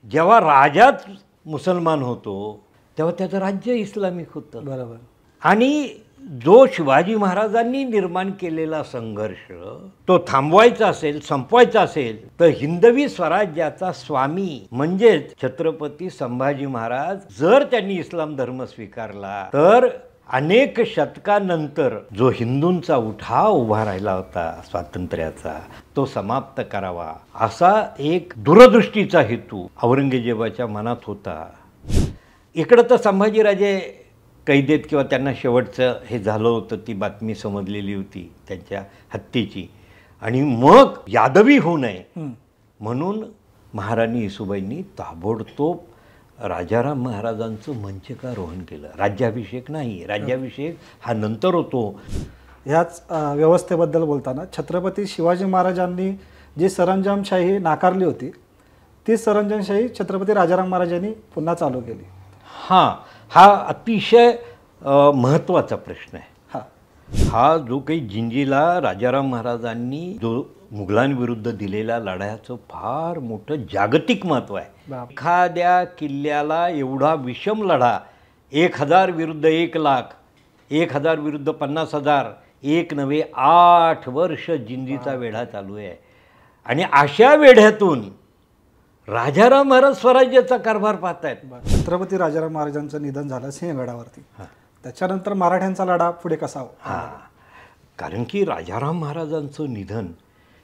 जेव्हा राजाच मुसलमान होतो तेव्हा त्याचं राज्य इस्लामिक होतं. बरोबर. आणि जो शिवाजी महाराजांनी निर्माण केलेला संघर्ष तो थांबवायचा असेल, संपवायचा असेल, तर हिंदवी स्वराज्याचा स्वामी म्हणजेच छत्रपती संभाजी महाराज जर त्यांनी इस्लाम धर्म स्वीकारला तर अनेक शतकानंतर जो हिंदूंचा उठाव उभा राहिला होता स्वातंत्र्याचा तो समाप्त करावा असा एक दूरदृष्टीचा हेतू औरंगजेबाच्या मनात होता. इकडं तर संभाजीराजे कैदेत किंवा त्यांना शेवटचं हे झालं होतं, ती बातमी समजलेली होती त्यांच्या हत्येची. आणि मग यादवी होऊ नये म्हणून महाराणी येसूबाईंनी ताबडतोब राजाराम महाराजांचं मंचकारोहण केलं. राज्याभिषेक नाही, राज्याभिषेक हा नंतर होतो. ह्याच व्यवस्थेबद्दल बोलताना छत्रपती शिवाजी महाराजांनी जी सरंजामशाही नाकारली होती ती सरंजामशाही छत्रपती राजाराम महाराजांनी पुन्हा चालू केली. हां, हा अतिशय महत्त्वाचा प्रश्न आहे. हा जो काही जिंजीला राजाराम महाराजांनी जो मुघलांविरुद्ध दिलेल्या लढ्याचं फार मोठं जागतिक महत्त्व आहे. एखाद्या किल्ल्याला एवढा विषम लढा 1000 विरुद्ध 1,00,000, 1000 विरुद्ध 50,000, एक नव्हे 8 वर्ष जिंजीचा वेढा चालू आहे. आणि अशा वेढ्यातून राजाराम महाराज स्वराज्याचा कारभार पाहतायत. छत्रपती राजाराम महाराजांचं निधन झालं सिंहगडावरती. त्याच्यानंतर मराठ्यांचा लढा पुढे कसा कारण की राजाराम महाराजांचं निधन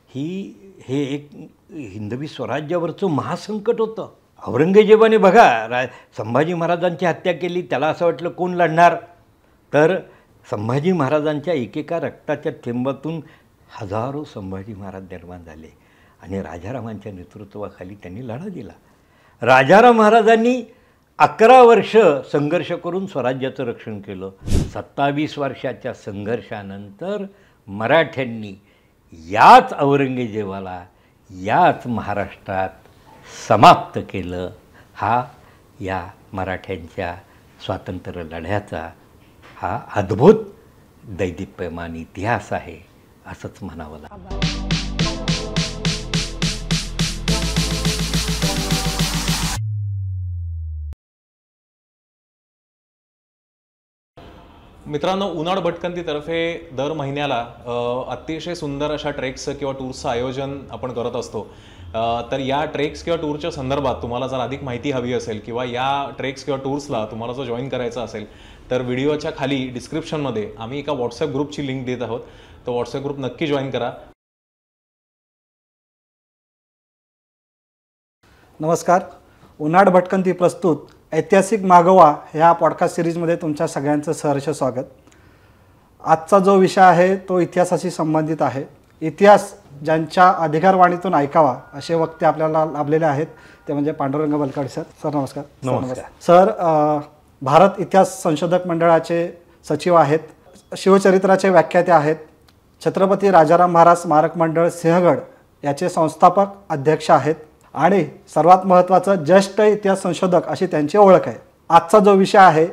हे एक हिंदवी स्वराज्यावरचं महासंकट होतं. औरंगजेबाने बघा संभाजी महाराजांची हत्या केली. त्याला असं वाटलं कोण लढणार, तर संभाजी महाराजांच्या एकेका रक्ताच्या थेंबातून हजारो संभाजी महाराज निर्माण झाले आणि राजारामांच्या नेतृत्वाखाली त्यांनी लढा दिला. राजाराम महाराजांनी 11 वर्ष संघर्ष करून स्वराज्याचं रक्षण केलं. 27 वर्षाच्या संघर्षानंतर मराठ्यांनी याच औरंगजेबाला याच महाराष्ट्रात समाप्त केलं. हा या मराठ्यांच्या स्वातंत्र्य लढ्याचा हा अद्भुत दैदिप्यमान इतिहास आहे असंच म्हणावं लागतं. मित्रांनो, उनाड भटकंतीतर्फे दर महिन्याला अतिशय सुंदर अशा ट्रेक्सचं किंवा टूर्सचं आयोजन आपण करत असतो. तर या ट्रेक्स किंवा टूरच्या संदर्भात तुम्हाला जर अधिक माहिती हवी असेल किंवा या ट्रेक्स किंवा टूर्सला तुम्हाला जर जॉईन करायचं असेल तर व्हिडिओच्या खाली डिस्क्रिप्शनमध्ये आम्ही एका व्हॉट्सॲप ग्रुपची लिंक देत आहोत. तो व्हॉट्सॲप ग्रुप नक्की जॉईन करा. नमस्कार. उनाड भटकंती प्रस्तुत ऐतिहासिक मागोवा ह्या पॉडकास्ट सिरीजमध्ये तुमच्या सगळ्यांचं सहर्ष स्वागत. आजचा जो विषय आहे तो इतिहासाशी संबंधित आहे. इतिहास ज्यांच्या अधिकारवाणीतून ऐकावा असे वक्ते आपल्याला लाभलेले आहेत ते म्हणजे पांडुरंग बलकवडे सर. सर नमस्कार. नमस्कार सर. भारत इतिहास संशोधक मंडळाचे सचिव आहेत, शिवचरित्राचे व्याख्याते आहेत, छत्रपती राजाराम महाराज स्मारक मंडळ सिंहगड याचे संस्थापक अध्यक्ष आहेत आणि सर्वात महत्त्वाचं ज्येष्ठ इतिहास संशोधक अशी त्यांची ओळख आहे. आजचा जो विषय आहे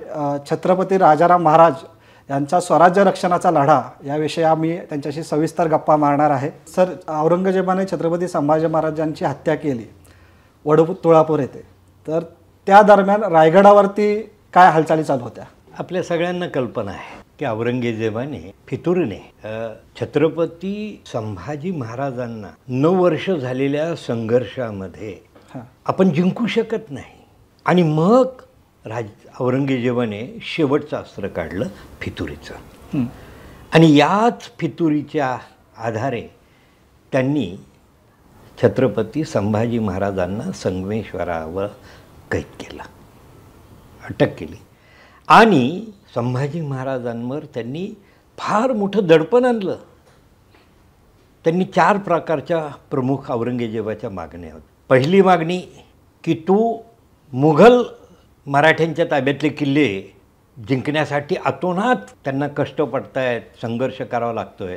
छत्रपती राजाराम महाराज यांचा स्वराज्य रक्षणाचा लढा याविषयी आम्ही त्यांच्याशी सविस्तर गप्पा मारणार आहे. सर, औरंगजेबाने छत्रपती संभाजी महाराजांची हत्या केली तुळापूर येथे, तर त्या दरम्यान रायगडावरती काय हालचाली चालू होत्या? आपल्या सगळ्यांना कल्पना आहे की औरंगजेबाने फितुरीने छत्रपती संभाजी महाराजांना 9 वर्ष झालेल्या संघर्षामध्ये आपण जिंकू शकत नाही आणि मग औरंगजेबाने शेवटचं अस्त्र काढलं फितुरीचं. आणि याच फितुरीच्या आधारे त्यांनी छत्रपती संभाजी महाराजांना संगमेश्वरावर कैद केलं, अटक केली आणि संभाजी महाराजांवर त्यांनी फार मोठं दडपण आणलं. त्यांनी 4 प्रकारच्या प्रमुख औरंगजेबाच्या मागण्या होत्या. पहिली मागणी की तू मुघल मराठ्यांच्या ताब्यातले किल्ले जिंकण्यासाठी अतोनात त्यांना कष्ट पडतायत, संघर्ष करावा लागतोय,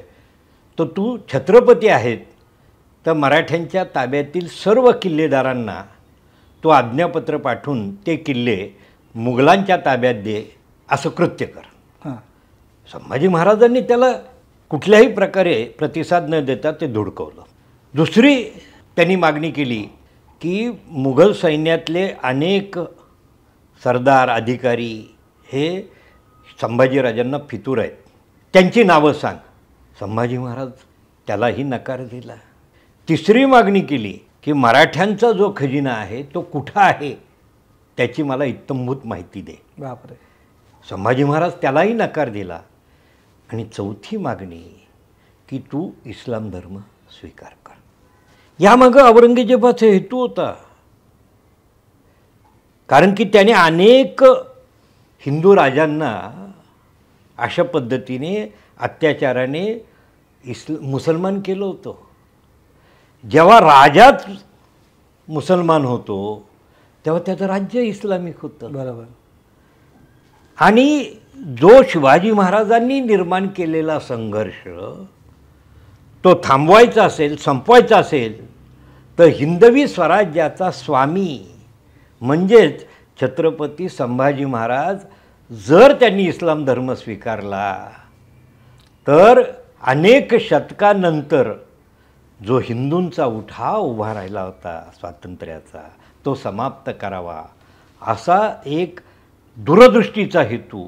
तर तू छत्रपती आहेत तर मराठ्यांच्या ताब्यातील सर्व किल्लेदारांना तो आज्ञापत्र पाठवून ते किल्ले मुघलांच्या ताब्यात दे असं कृत्य कर. संभाजी महाराजांनी त्याला कुठल्याही प्रकारे प्रतिसाद न देता ते धुडकवलं. दुसरी त्यांनी मागणी केली की मुघल सैन्यातले अनेक सरदार अधिकारी हे संभाजीराजांना फितूर आहेत, त्यांची नावं सांग. संभाजी महाराज त्यालाही नकार दिला. तिसरी मागणी केली की मराठ्यांचा जो खजिना आहे तो कुठं आहे त्याची मला इत्थंभूत माहिती दे. बापरे. संभाजी महाराज त्यालाही नकार दिला. आणि चौथी मागणी की तू इस्लाम धर्म स्वीकार कर. यामागं औरंगजेबाचा हेतू होता, कारण की त्याने अनेक हिंदू राजांना अशा पद्धतीने अत्याचाराने मुसलमान केलं होतं. जेव्हा राजाच मुसलमान होतो तेव्हा त्याचं राज्य इस्लामिक होतं. बरोबर. आणि जो शिवाजी महाराजांनी निर्माण केलेला संघर्ष तो थांबवायचा असेल, संपवायचा असेल, तर हिंदवी स्वराज्याचा स्वामी म्हणजेच छत्रपती संभाजी महाराज जर त्यांनी इस्लाम धर्म स्वीकारला तर अनेक शतकानंतर जो हिंदूंचा उठाव उभा राहिला होता स्वातंत्र्याचा तो समाप्त करावा असा एक दूरदृष्टीचा हेतू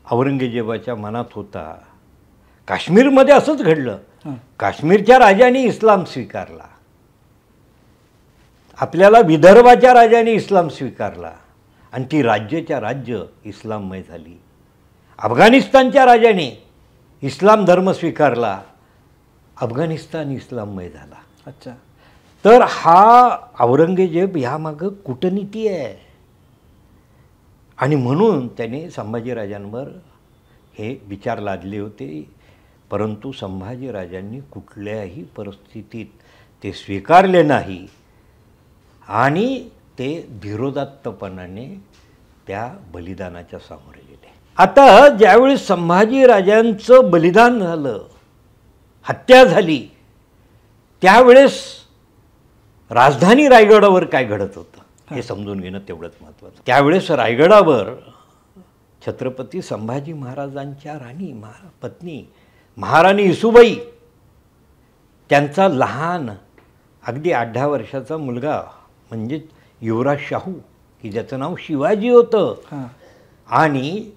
औरंगजेबाच्या मनात होता. काश्मीरमध्ये असंच घडलं. काश्मीरच्या राजाने इस्लाम स्वीकारला, आपल्याला विदर्भाच्या राजाने इस्लाम स्वीकारला आणि ती राज्याच्या राज्य इस्लाममय झाली. अफगाणिस्तानच्या राजाने इस्लाम धर्म स्वीकारला, अफगाणिस्तान इस्लाममय झाला. अच्छा. तर हा औरंगजेब ह्यामागं कूटनीती आहे. आणि म्हणून त्याने संभाजीराजांवर हे विचार लादले होते, परंतु संभाजीराजांनी कुठल्याही परिस्थितीत ते स्वीकारले नाही आणि ते धीरोदात्तपणाने त्या बलिदानाच्या सामोरे गेले. आता ज्यावेळेस संभाजीराजांचं बलिदान झालं, हत्या झाली, त्यावेळेस राजधानी रायगडावर काय घडत होतं हे समजून घेणं तेवढंच महत्त्वाचं. त्यावेळेस रायगडावर छत्रपती संभाजी महाराजांच्या राणी पत्नी महाराणी इसुबाई, त्यांचा लहान अगदी 8-10 वर्षाचा मुलगा म्हणजे युवराज शाहू की ज्याचं नाव शिवाजी होतं, आणि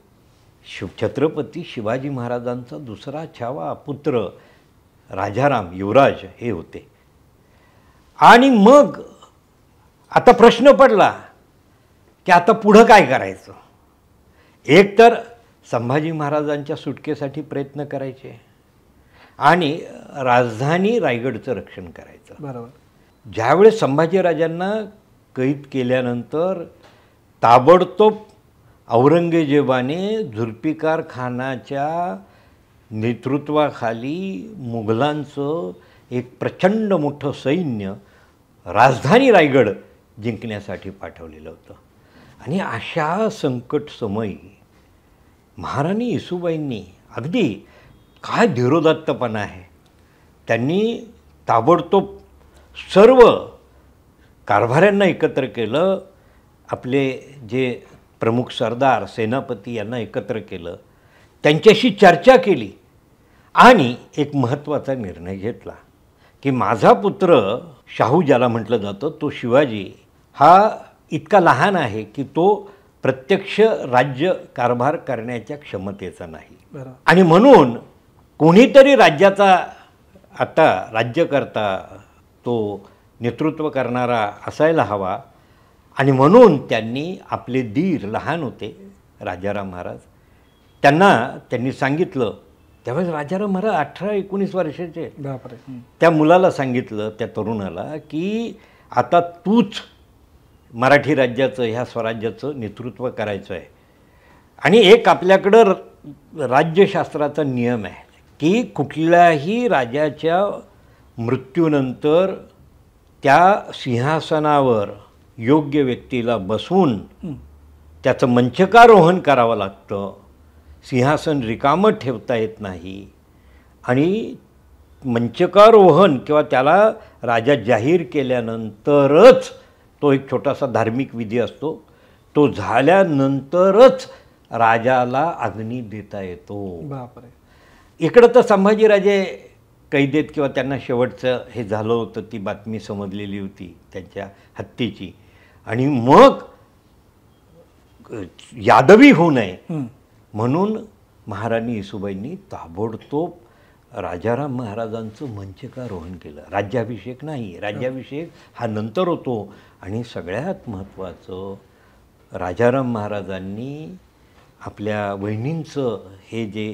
छत्रपती शिवाजी महाराजांचा दुसरा छावा पुत्र राजाराम युवराज हे होते. आणि मग आता प्रश्न पडला की आता पुढं काय करायचं. एक तर संभाजी महाराजांच्या सुटकेसाठी प्रयत्न करायचे आणि राजधानी रायगडचं रक्षण करायचं. बरोबर. ज्यावेळेस संभाजीराजांना कैद केल्यानंतर ताबडतोब औरंगजेबाने झुल्फिकार खानाच्या नेतृत्वाखाली मुघलांचं एक प्रचंड मोठं सैन्य राजधानी रायगड जिंकण्यासाठी पाठवलेलं होतं. आणि अशा संकट समयी महाराणी येसूबाईंनी अगदी काय धीरोदात्तपणा आहे, त्यांनी ताबडतोब सर्व कारभाऱ्यांना एकत्र केलं, आपले जे प्रमुख सरदार सेनापती यांना एकत्र केलं, त्यांच्याशी चर्चा केली आणि एक महत्त्वाचा निर्णय घेतला की माझा पुत्र शाहू ज्याला म्हटलं जातं तो शिवाजी हा इतका लहान आहे की तो प्रत्यक्ष राज्य कारभार करण्याच्या क्षमतेचा नाही. आणि म्हणून कोणीतरी राज्याचा आता राज्यकर्ता तो नेतृत्व करणारा असायला हवा. आणि म्हणून त्यांनी आपले दीर लहान होते राजाराम महाराज, त्यांनी सांगितलं, त्यावेळेस राजाराम महाराज 18-19 वर्षाचे, त्या मुलाला सांगितलं, त्या तरुणाला, की आता तूच मराठी राज्याचं ह्या स्वराज्याचं नेतृत्व करायचं आहे. आणि एक आपल्याकडं राज्यशास्त्राचा नियम आहे की कुठल्याही राजाच्या मृत्यूनंतर त्या सिंहासनावर योग्य व्यक्तीला बसवून त्याचं मंचकारोहण करावं लागतं, सिंहासन रिकामं ठेवता येत नाही. आणि मंचकारोहण किंवा त्याला राजा जाहीर केल्यानंतरच तो एक छोटासा धार्मिक विधी असतो, तो झाल्यानंतरच राजाला अग्नी देता येतो. बापरे. इकडं तर संभाजीराजे कैदेत किंवा त्यांना शेवटचं हे झालं होतं, ती बातमी समजलेली होती त्यांच्या हत्येची, आणि मग यादवी होऊ नये म्हणून महाराणी येसूबाईंनी ताबडतोब राजाराम महाराजांचं मंचकारोहण केलं. राज्याभिषेक नाही, राज्याभिषेक हा नंतर होतो. आणि सगळ्यात महत्त्वाचं, राजाराम महाराजांनी आपल्या वहिनींचं हे जे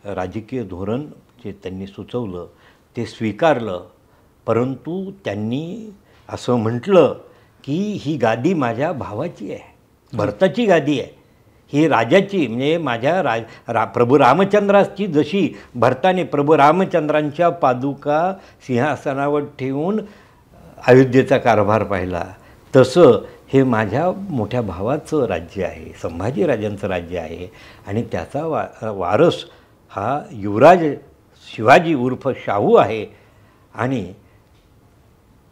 राजकीय धोरण जे त्यांनी सुचवलं ते स्वीकारलं, परंतु त्यांनी असं म्हटलं की ही गादी माझ्या भावाची आहे, भरताची गादी आहे, ही राजाची, म्हणजे माझ्या प्रभू रामचंद्राची जशी भरताने प्रभू रामचंद्रांच्या पादुका सिंहासनावर ठेवून अयोध्येचा कारभार पाहिला, तसं हे माझ्या मोठ्या भावाचं राज्य आहे, संभाजीराजांचं राज्य आहे. आणि त्याचा वारस हा युवराज शिवाजी उर्फ शाहू आहे. आणि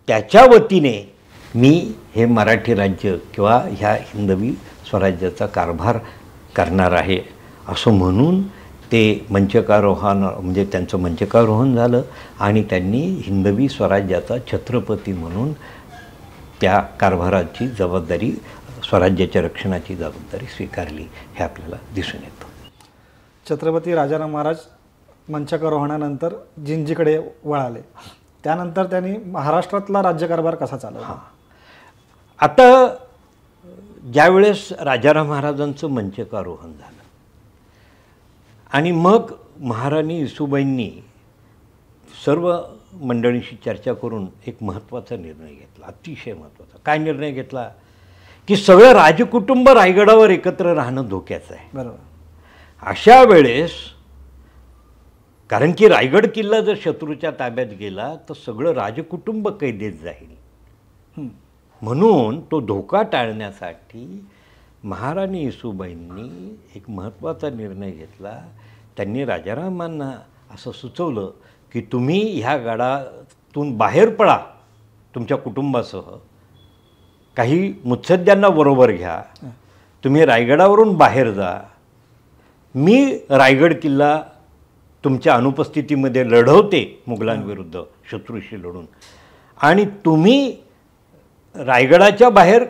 त्याच्या वतीने मी हे मराठी राज्य किंवा ह्या हिंदवी स्वराज्याचा कारभार करणार आहे असं म्हणून ते मंचकारोहण, म्हणजे त्यांचं मंचकारोहण झालं आणि त्यांनी हिंदवी स्वराज्याचा छत्रपती म्हणून त्या कारभाराची जबाबदारी, स्वराज्याच्या रक्षणाची जबाबदारी स्वीकारली, हे आपल्याला दिसून येतं. छत्रपती राजाराम महाराज मंचकारोहणानंतर जिंजीकडे वळाले, त्यानंतर त्यांनी महाराष्ट्रातला राज्यकारभार कसा चालवला? आता ज्यावेळेस राजाराम महाराजांचं मंचकारोहण झालं आणि मग महाराणी येसूबाईंनी सर्व मंडळींशी चर्चा करून एक महत्त्वाचा निर्णय घेतला, अतिशय महत्त्वाचा. काय निर्णय घेतला की सगळं राजकुटुंब रायगडावर एकत्र राहणं धोक्याचं आहे. बरोबर. अशा वेळेस, कारण की रायगड किल्ला जर शत्रूच्या ताब्यात गेला तर सगळं राजकुटुंब कैदेत जाईल, म्हणून तो धोका टाळण्यासाठी महाराणी येसूबाईंनी एक महत्त्वाचा निर्णय घेतला. त्यांनी राजारामांना असं सुचवलं की तुम्ही ह्या गडातून बाहेर पडा तुमच्या कुटुंबासह, काही मुत्सद्द्यांना बरोबर घ्या, तुम्ही रायगडावरून बाहेर जा, मी रायगड किल्ला तुमच्या अनुपस्थितीमध्ये लढवते मुघलांविरुद्ध शत्रूशी लढून, आणि तुम्ही रायगडाच्या बाहेर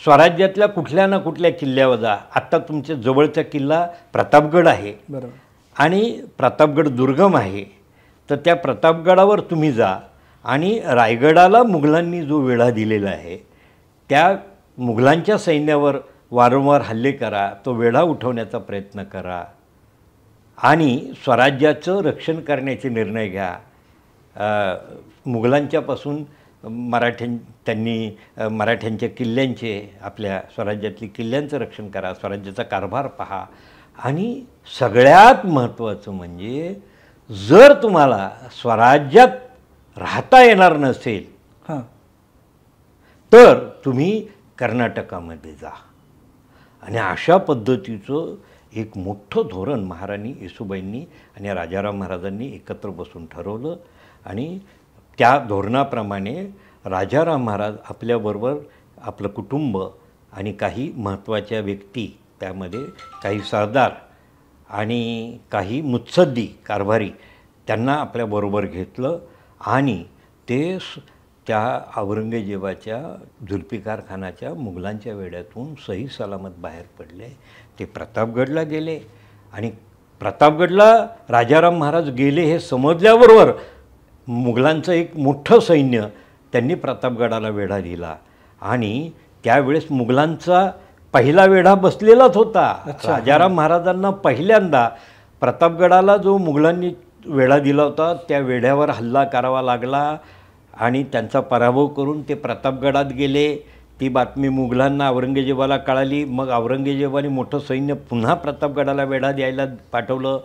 स्वराज्यातल्या कुठल्या ना कुठल्या किल्ल्यावर जा. आत्ता तुमच्या जवळचा किल्ला प्रतापगड आहे, बरोबर, आणि प्रतापगड दुर्गम आहे, तर त्या प्रतापगडावर तुम्ही जा आणि रायगडाला मुघलांनी जो वेढा दिलेला आहे त्या मुघलांच्या सैन्यावर वारंवार हल्ले करा, तो वेढा उठवण्याचा प्रयत्न करा आणि स्वराज्याचं रक्षण करण्याचे निर्णय घ्या. मुघलांच्यापासून त्यांनी मराठ्यांच्या किल्ल्यांचे, आपल्या स्वराज्यातली किल्ल्यांचं रक्षण करा, स्वराज्याचा कारभार पहा. आणि सगळ्यात महत्त्वाचं म्हणजे जर तुम्हाला स्वराज्यात राहता येणार नसेल तर तुम्ही कर्नाटकामध्ये जा. आणि अशा पद्धतीचं एक मोठं धोरण महाराणी येसूबाईंनी आणि राजाराम महाराजांनी एकत्र बसून ठरवलं. आणि त्या धोरणाप्रमाणे राजाराम महाराज आपल्याबरोबर आपलं कुटुंब आणि काही महत्त्वाच्या व्यक्ती, त्यामध्ये काही सरदार आणि काही मुत्सद्दी कारभारी, त्यांना आपल्याबरोबर घेतलं आणि ते त्या औरंगजेबाच्या जुल्फिकार खानाच्या मुघलांच्या वेढ्यातून सही सलामत बाहेर पडले. ते प्रतापगडला गेले आणि प्रतापगडला राजाराम महाराज गेले हे समजल्याबरोबर मुघलांचं एक मोठं सैन्य त्यांनी प्रतापगडाला वेढा दिला. आणि त्यावेळेस मुघलांचा पहिला वेढा बसलेलाच होता. राजाराम महाराजांना पहिल्यांदा प्रतापगडाला जो मुघलांनी वेढा दिला होता त्या वेढ्यावर हल्ला करावा लागला आणि त्यांचा पराभव करून ते प्रतापगडात गेले. ती बातमी मुघलांना, औरंगजेबाला कळाली. मग औरंगजेबाने मोठं सैन्य पुन्हा प्रतापगडाला वेढा द्यायला पाठवलं.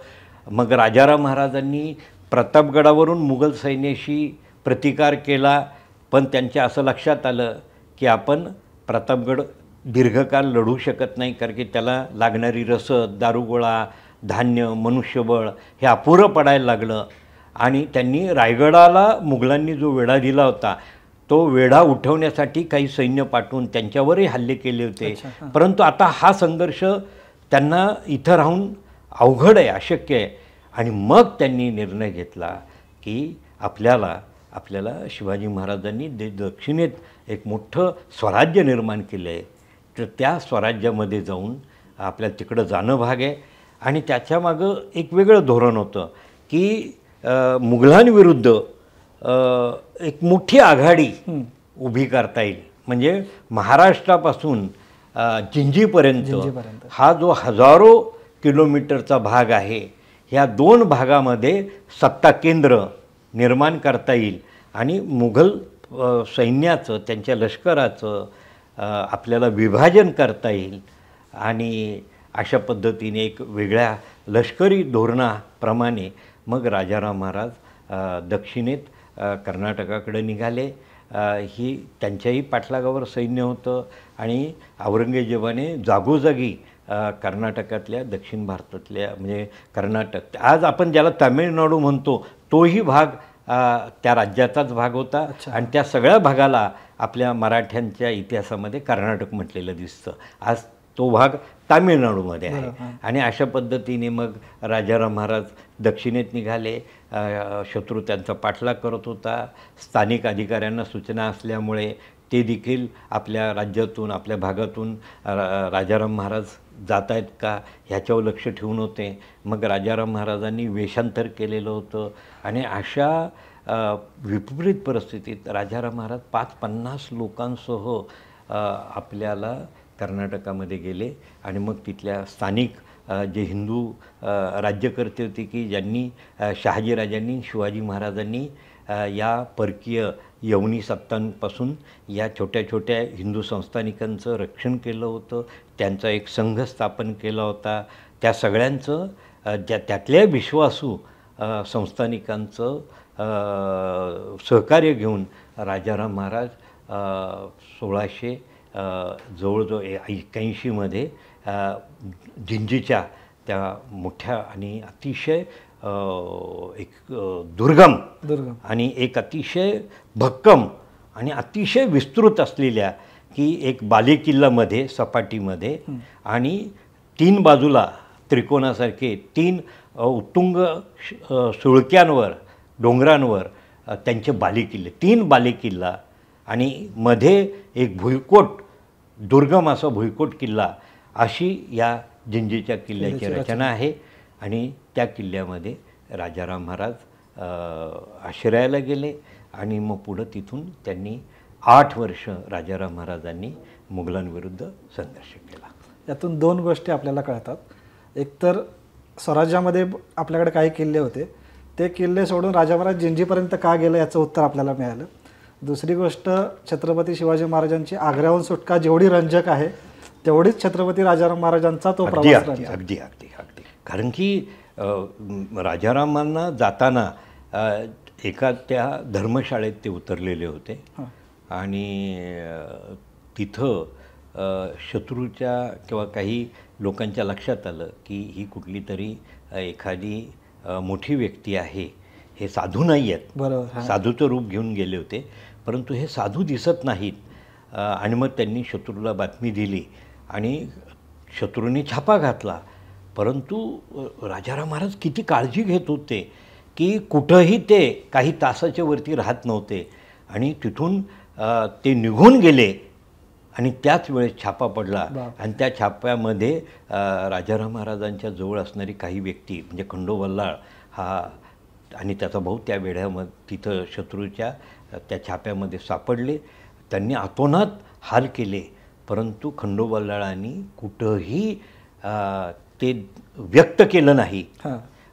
मग राजाराम महाराजांनी प्रतापगडावरून मुघल सैन्याशी प्रतिकार केला, पण त्यांच्या असं लक्षात आलं की आपण प्रतापगड दीर्घकाळ लढू शकत नाही, कारण की त्याला लागणारी रसद, दारुगोळा, धान्य, मनुष्यबळ हे अपुरं पडायला लागलं. आणि त्यांनी रायगडाला मुघलांनी जो वेढा दिला होता तो वेढा उठवण्यासाठी काही सैन्य पाठवून त्यांच्यावरही हल्ले केले होते. परंतु आता हा संघर्ष त्यांना इथं राहून अवघड आहे, अशक्य आहे. आणि मग त्यांनी निर्णय घेतला की आपल्याला शिवाजी महाराजांनी दक्षिणेत एक मोठं स्वराज्य निर्माण केलं आहे, तर त्या स्वराज्यामध्ये जाऊन आपल्याला तिकडं जाणं भाग आहे. आणि त्याच्यामागं एक वेगळं धोरण होतं की मुघलांविरुद्ध एक मोठी आघाडी उभी करता येईल. म्हणजे महाराष्ट्रापासून जिंजीपर्यंत हा जो हजारो किलोमीटरचा भाग आहे, ह्या 2 भागामध्ये सत्ता केंद्र निर्माण करता येईल आणि मुघल सैन्याचं, त्यांच्या लष्कराचं आपल्याला विभाजन करता येईल. आणि अशा पद्धतीने एक वेगळ्या लष्करी धोरणाप्रमाणे मग राजाराम महाराज दक्षिणेत कर्नाटकाकडे निघाले. ही त्यांच्याही पाठलागावर सैन्य होतं आणि औरंगजेबाने जागोजागी कर्नाटकातल्या, दक्षिण भारतातल्या, म्हणजे कर्नाटक, आज आपण ज्याला तामिळनाडू म्हणतो, तोही भाग त्या राज्याचाच भाग होता. आणि त्या सगळ्या भागाला आपल्या मराठ्यांच्या इतिहासामध्ये कर्नाटक म्हटलेलं दिसतं. आज तो भाग तामिळनाडूमध्ये आहे. आणि अशा पद्धतीने मग राजाराम महाराज दक्षिणेत निघाले. शत्रू त्यांचा पाठलाग करत होता. स्थानिक अधिकाऱ्यांना सूचना असल्यामुळे ते देखील आपल्या राज्यातून, आपल्या भागातून राजाराम महाराज जात आहेत का ह्याच्यावर लक्ष ठेवून होते. मग राजाराम महाराजांनी वेषांतर केलेलं होतं. आणि अशा विपरीत परिस्थितीत राजाराम महाराज 550 लोकांसह आपल्याला कर्नाटकामध्ये गेले. आणि मग तिथल्या स्थानिक जे हिंदू राज्यकर्ते होते की ज्यांनी शहाजीराजांनी, शिवाजी महाराजांनी या परकीय यवनी सत्तांपासून या छोट्या छोट्या हिंदू संस्थानिकांचं रक्षण केलं होतं. त्यांचा एक संघ स्थापन केला होता. त्या सगळ्यांचं त्यातल्या विश्वासू संस्थानिकांचं सहकार्य घेऊन राजाराम महाराज 1600 जवळजवळ 81मध्ये जिंजीच्या त्या मोठ्या आणि अतिशय एक दुर्गम आणि एक अतिशय भक्कम आणि अतिशय विस्तृत असलेल्या की एक बालेकिल्लामध्ये, सपाटीमध्ये, आणि 3 बाजूला त्रिकोणासारखे 3 उत्तुंग सुळक्यांवर, डोंगरांवर त्यांचे बालेकिल्ले, 3 बालेकिल्ला, आणि मध्ये एक भुईकोट, दुर्गम असा भुईकोट किल्ला, अशी या जिंजीच्या किल्ल्याची रचना आहे. आणि त्या किल्ल्यामध्ये राजाराम महाराज आश्रयाला गेले. आणि मग पुढं तिथून त्यांनी 8 वर्ष राजाराम महाराजांनी मुघलांविरुद्ध संघर्ष केला. यातून 2 गोष्टी आपल्याला कळतात. एकतर स्वराज्यामध्ये आपल्याकडे काही किल्ले होते, ते किल्ले सोडून राजा महाराज जिंजीपर्यंत का गेलं याचं उत्तर आपल्याला मिळालं. दुसरी गोष्ट, छत्रपती शिवाजी महाराजांची आग्र्याहून सुटका जेवढी रंजक आहे तेवढीच छत्रपती राजाराम महाराजांचा तो प्रवास. अगदी. कारण की राजारामांना जाताना एका त्या धर्मशाळेत ते उतरलेले होते. आणि तिथं शत्रूच्या किंवा काही लोकांच्या लक्षात आलं की ही कुठली तरी एखादी मोठी व्यक्ती आहे, हे साधू नाही आहेत. बरोबर. साधूचं रूप घेऊन गेले होते, परंतु हे साधू दिसत नाहीत. आणि मग त्यांनी शत्रूला बातमी दिली आणि शत्रूने छापा घातला. परंतु राजाराम महाराज किती काळजी घेत होते की कुठंही ते काही तासाच्या वरती राहत नव्हते. आणि तिथून ते निघून गेले आणि त्याच वेळेस छापा पडला. आणि त्या छाप्यामध्ये राजाराम महाराजांच्या जवळ असणारी काही व्यक्ती, म्हणजे खंडोबल्लाळ हा आणि त्याचा भाऊ त्या वेढ्यामध्ये तिथं शत्रूच्या त्या छाप्यामध्ये सापडले. त्यांनी अतोनात हाल केले, परंतु खंडोबल्लाळांनी कुठंही ते व्यक्त केलं नाही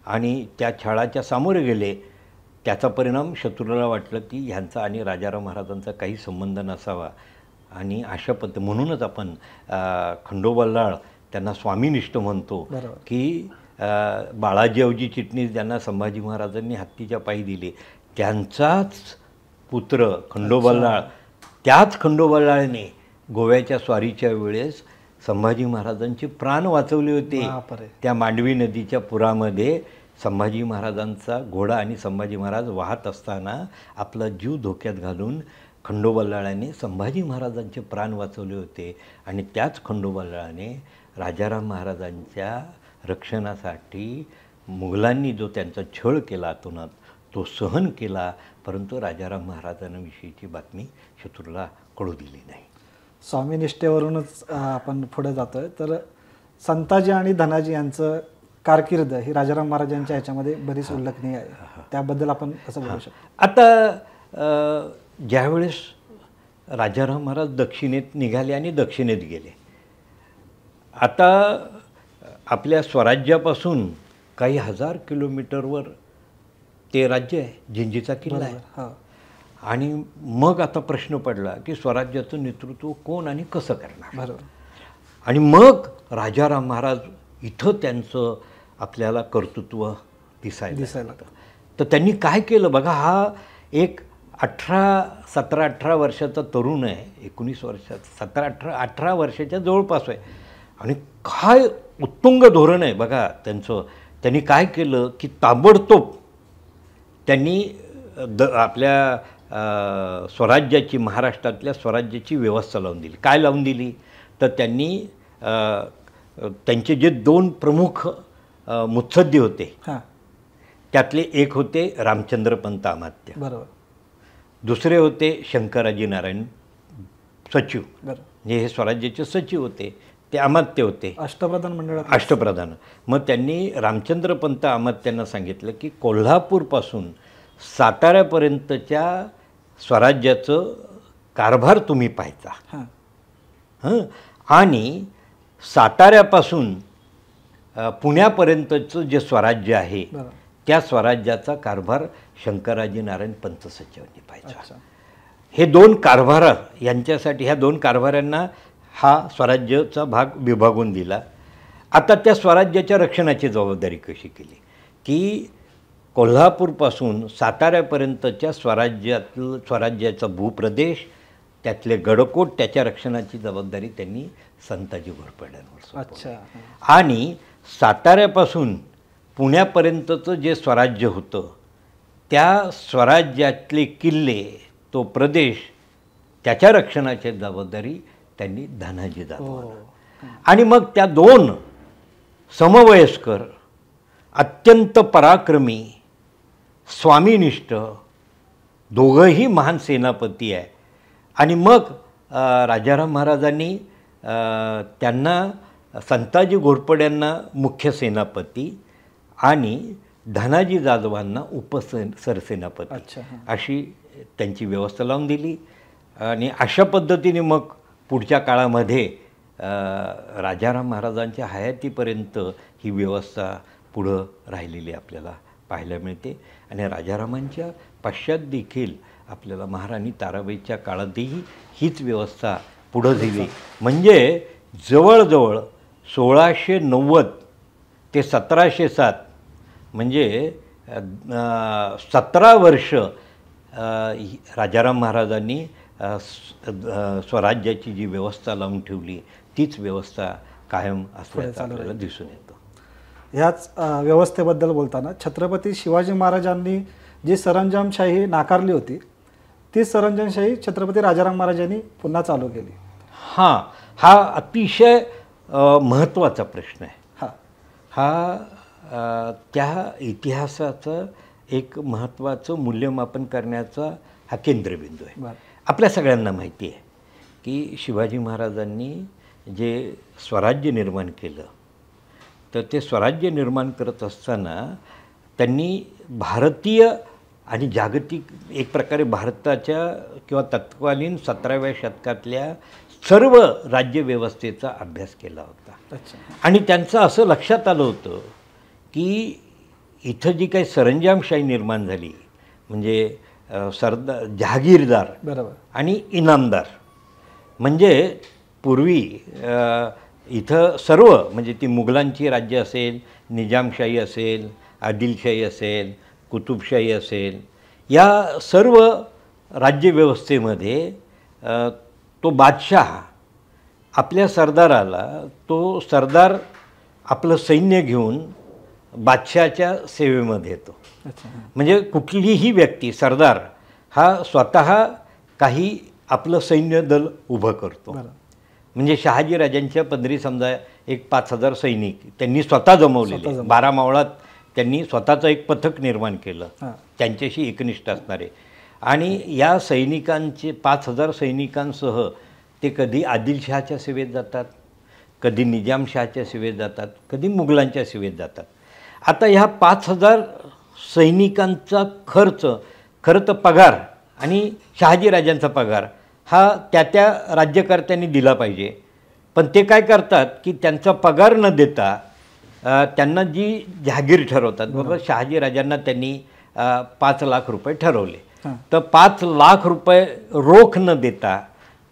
आणि त्या छळाच्या सामोरे गेले. त्याचा परिणाम शत्रूला वाटलं की ह्यांचा आणि राजाराम महाराजांचा काही संबंध नसावा. आणि अशा म्हणूनच आपण खंडोबल्लाळ त्यांना स्वामीनिष्ठ म्हणतो की बाळाजीवजी चिटणीस ज्यांना संभाजी महाराजांनी हत्तीच्या पायी दिले, त्यांचाच पुत्र खंडोबल्लाळ, त्याच खंडोबल्लाळने गोव्याच्या स्वारीच्या वेळेस संभाजी महाराजांचे प्राण वाचवले होते. त्या मांडवी नदीच्या पुरामध्ये संभाजी महाराजांचा घोडा आणि संभाजी महाराज वाहत असताना आपला जीव धोक्यात घालून खंडोबल्लाळाने संभाजी महाराजांचे प्राण वाचवले होते. आणि त्याच खंडोबल्लाळाने राजाराम महाराजांच्या रक्षणासाठी मुघलांनी जो त्यांचा छळ केला अतोनात, तो सहन केला, परंतु राजाराम महाराजांविषयीची बातमी शत्रूला कळू दिली नाही. स्वामीनिष्ठेवरूनच आपण पुढे जातोय. तर संताजी आणि धनाजी यांचं कारकीर्द ही राजाराम महाराजांच्या ह्याच्यामध्ये बरीच उल्लेखनीय आहे. त्याबद्दल आपण कसं बोलू शकतो? आता ज्यावेळेस राजाराम महाराज दक्षिणेत निघाले आणि दक्षिणेत गेले, आता आपल्या स्वराज्यापासून काही हजार किलोमीटरवर ते राज्य आहे, जिंजीचा किल्ला आहे. हां. आणि मग आता प्रश्न पडला की स्वराज्याचं नेतृत्व कोण आणि कसं करणार. बरोबर. आणि मग राजाराम महाराज इथं त्यांचं आपल्याला कर्तृत्व दिसायला लागतं. तर त्यांनी काय केलं बघा, हा एक 17-18 वर्षाचा तरुण आहे, 19 वर्षाचा, 17-18 वर्षाच्या जवळपास आहे. आणि काय उत्तुंग धोरण आहे बघा त्यांचं. त्यांनी काय केलं की ताबडतोब त्यांनी आपल्या स्वराज्याची, महाराष्ट्रातल्या स्वराज्याची व्यवस्था लावून दिली. काय लावून दिली तर त्यांनी त्यांचे जे 2 प्रमुख मुत्सद्दी होते, हां. त्यातले एक होते रामचंद्रपंत अमात्य, बरोबर. दुसरे होते शंकराजी नारायण सचिव, बरोबर. म्हणजे हे स्वराज्याचे सचिव होते, ते अमात्य होते, अष्टप्रधान मंडळात. अष्टप्रधान. मग त्यांनी रामचंद्रपंत अमात्यांना सांगितलं की कोल्हापूरपासून साताऱ्यापर्यंतच्या स्वराज्याचं कारभार तुम्ही पाहायचा. हां. आणि साताऱ्यापासून पुण्यापर्यंतचं जे स्वराज्य आहे बरोबर. त्या स्वराज्याचा कारभार शंकराजी नारायण पंत सचिवांनी पाहायचा. अच्छा. हे 2 कारभार यांच्यासाठी, ह्या 2 कारभाऱ्यांना हा स्वराज्याचा भाग विभागून दिला. आता त्या स्वराज्याच्या रक्षणाची जबाबदारी कशी केली की कोल्हापूरपासून साताऱ्यापर्यंतच्या स्वराज्याचा भूप्रदेश, त्यातले गडकोट, त्याच्या रक्षणाची जबाबदारी त्यांनी संताजी घोरपड्यांवर सोपवली. अच्छा. आणि साताऱ्यापासून पुण्यापर्यंतचं जे स्वराज्य होतं त्या स्वराज्यातले किल्ले, तो प्रदेश, त्याच्या रक्षणाची जबाबदारी त्यांनी धनाजी जाधवांना. आणि मग त्या 2 समवयस्कर, अत्यंत पराक्रमी, स्वामीनिष्ठ, दोघंही महान सेनापती आहे. आणि मग राजाराम महाराजांनी त्यांना, संताजी घोरपड्यांना मुख्य सेनापती आणि धनाजी जाधवांना सरसेनापती, अच्छा. अशी त्यांची व्यवस्था लावून दिली. आणि अशा पद्धतीने मग पुढच्या काळामध्ये राजाराम महाराजांच्या हयातीपर्यंत ही व्यवस्था पुढं राहिलेली आपल्याला पाहायला मिळते. आणि राजारामांच्या पश्चात देखील आपल्याला महाराणी ताराबाईच्या काळातही हीच व्यवस्था पुढं दिली. म्हणजे जवळजवळ 1690 ते 1707 म्हणजे 17 वर्ष राजाराम महाराजांनी स्वराज्याची जी व्यवस्था लावून ठेवली तीच व्यवस्था कायम असल्याचं आपल्याला दिसून येतं. ह्याच व्यवस्थेबद्दल बोलताना छत्रपती शिवाजी महाराजांनी जी सरंजामशाही नाकारली होती ती सरंजामशाही छत्रपती राजाराम महाराजांनी पुन्हा चालू केली. हां, हा अतिशय महत्त्वाचा प्रश्न आहे. हा त्या इतिहासाचं एक महत्त्वाचं मूल्यमापन करण्याचा हा केंद्रबिंदू आहे. आपल्या सगळ्यांना माहिती आहे की शिवाजी महाराजांनी जे स्वराज्य निर्माण केलं, तर ते स्वराज्य निर्माण करत असताना त्यांनी भारतीय आणि जागतिक, एक प्रकारे भारताच्या किंवा तत्कालीन 17व्या शतकातल्या सर्व राज्यव्यवस्थेचा अभ्यास केला होता. अच्छा. आणि त्यांचं असं लक्षात आलं होतं की इथं जी काही सरंजामशाही निर्माण झाली, म्हणजे जहागीरदार बरोबर आणि इनामदार, म्हणजे पूर्वी इथं सर्व, म्हणजे ती मुघलांची राज्य असेल, निजामशाही असेल, आदिलशाही असेल, कुतुबशाही असेल, या सर्व राज्यव्यवस्थेमध्ये तो बादशाह आपल्या सरदाराला, तो सरदार आपलं सैन्य घेऊन बादशाहाच्या सेवेमध्ये येतो. म्हणजे कुठलीही व्यक्ती, सरदार हा स्वतः काही आपलं सैन्य दल उभं करतो. म्हणजे शहाजीराजांच्या पंधरी समजा एक 5000 सैनिक त्यांनी स्वतः जमवलेले, 12 मावळात त्यांनी स्वतःचं एक पथक निर्माण केलं, त्यांच्याशी एकनिष्ठ असणारे. आणि या सैनिकांचे 5,000 सैनिकांसह ते कधी आदिलशहाच्या सेवेत जातात, कधी निजामशहाच्या सेवेत जातात, कधी मुघलांच्या सेवेत जातात. आता ह्या 5,000 सैनिकांचा खर्च, खरं तर पगार आणि शहाजीराजांचा पगार हा त्या राज्यकर्त्यांनी दिला पाहिजे. पण ते काय करतात की त्यांचा पगार न देता त्यांना जी जहागीर ठरवतात, बाबा शहाजीराजांना त्यांनी 5 लाख रुपये ठरवले, तर 5 लाख रुपये रोख न देता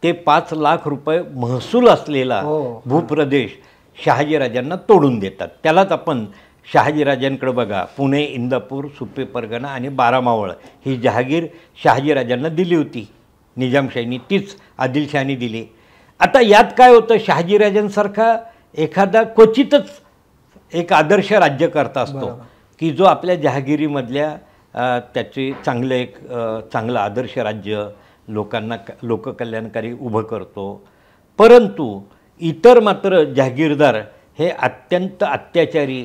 ते 5 लाख रुपये महसूल असलेला भूप्रदेश शहाजीराजांना तोडून देतात. त्यालाच आपण शहाजीराजांकडे बघा, पुणे, इंदापूर, सुपे परगणा आणि बारामावळ ही जहागीर शहाजीराजांना दिली होती निजामशाहीनी, तीच आदिलशहानी दिली. आता यात काय होतं, शहाजीराजांसारखा एखादा क्वचितच एक आदर्श राज्यकर्ता असतो की जो आपल्या जहागिरीमधल्या त्याचे चांगलं आदर्श राज्य लोकांना लोककल्याणकारी उभं करतो. परंतु इतर मात्र जहागीरदार हे अत्यंत अत्याचारी,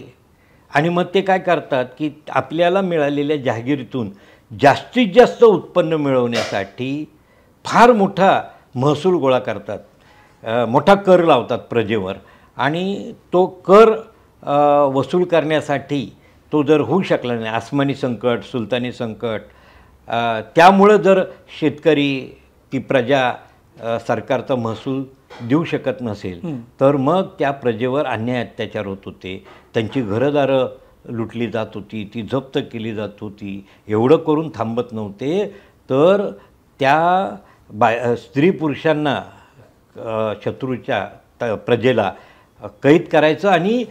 आणि मग ते काय करतात की आपल्याला मिळालेल्या जहागिरीतून जास्तीत जास्त उत्पन्न मिळवण्यासाठी फार मोठा महसूल गोळा करतात, मोठा कर लावतात प्रजेवर. आणि तो कर वसूल करण्यासाठी तो जर होऊ शकला नाही, आसमानी संकट, सुलतानी संकट, त्यामुळं जर शेतकरी ती प्रजा सरकारचा महसूल देऊ शकत नसेल तर मग त्या प्रजेवर अन्याय अत्याचार होत होते, त्यांची घरदारं लुटली जात होती, ती जप्त केली जात होती. एवढं करून थांबत नव्हते, तर त्या स्त्री पुरुषांना शत्रूच्या प्रजेला कैद करायचं आणि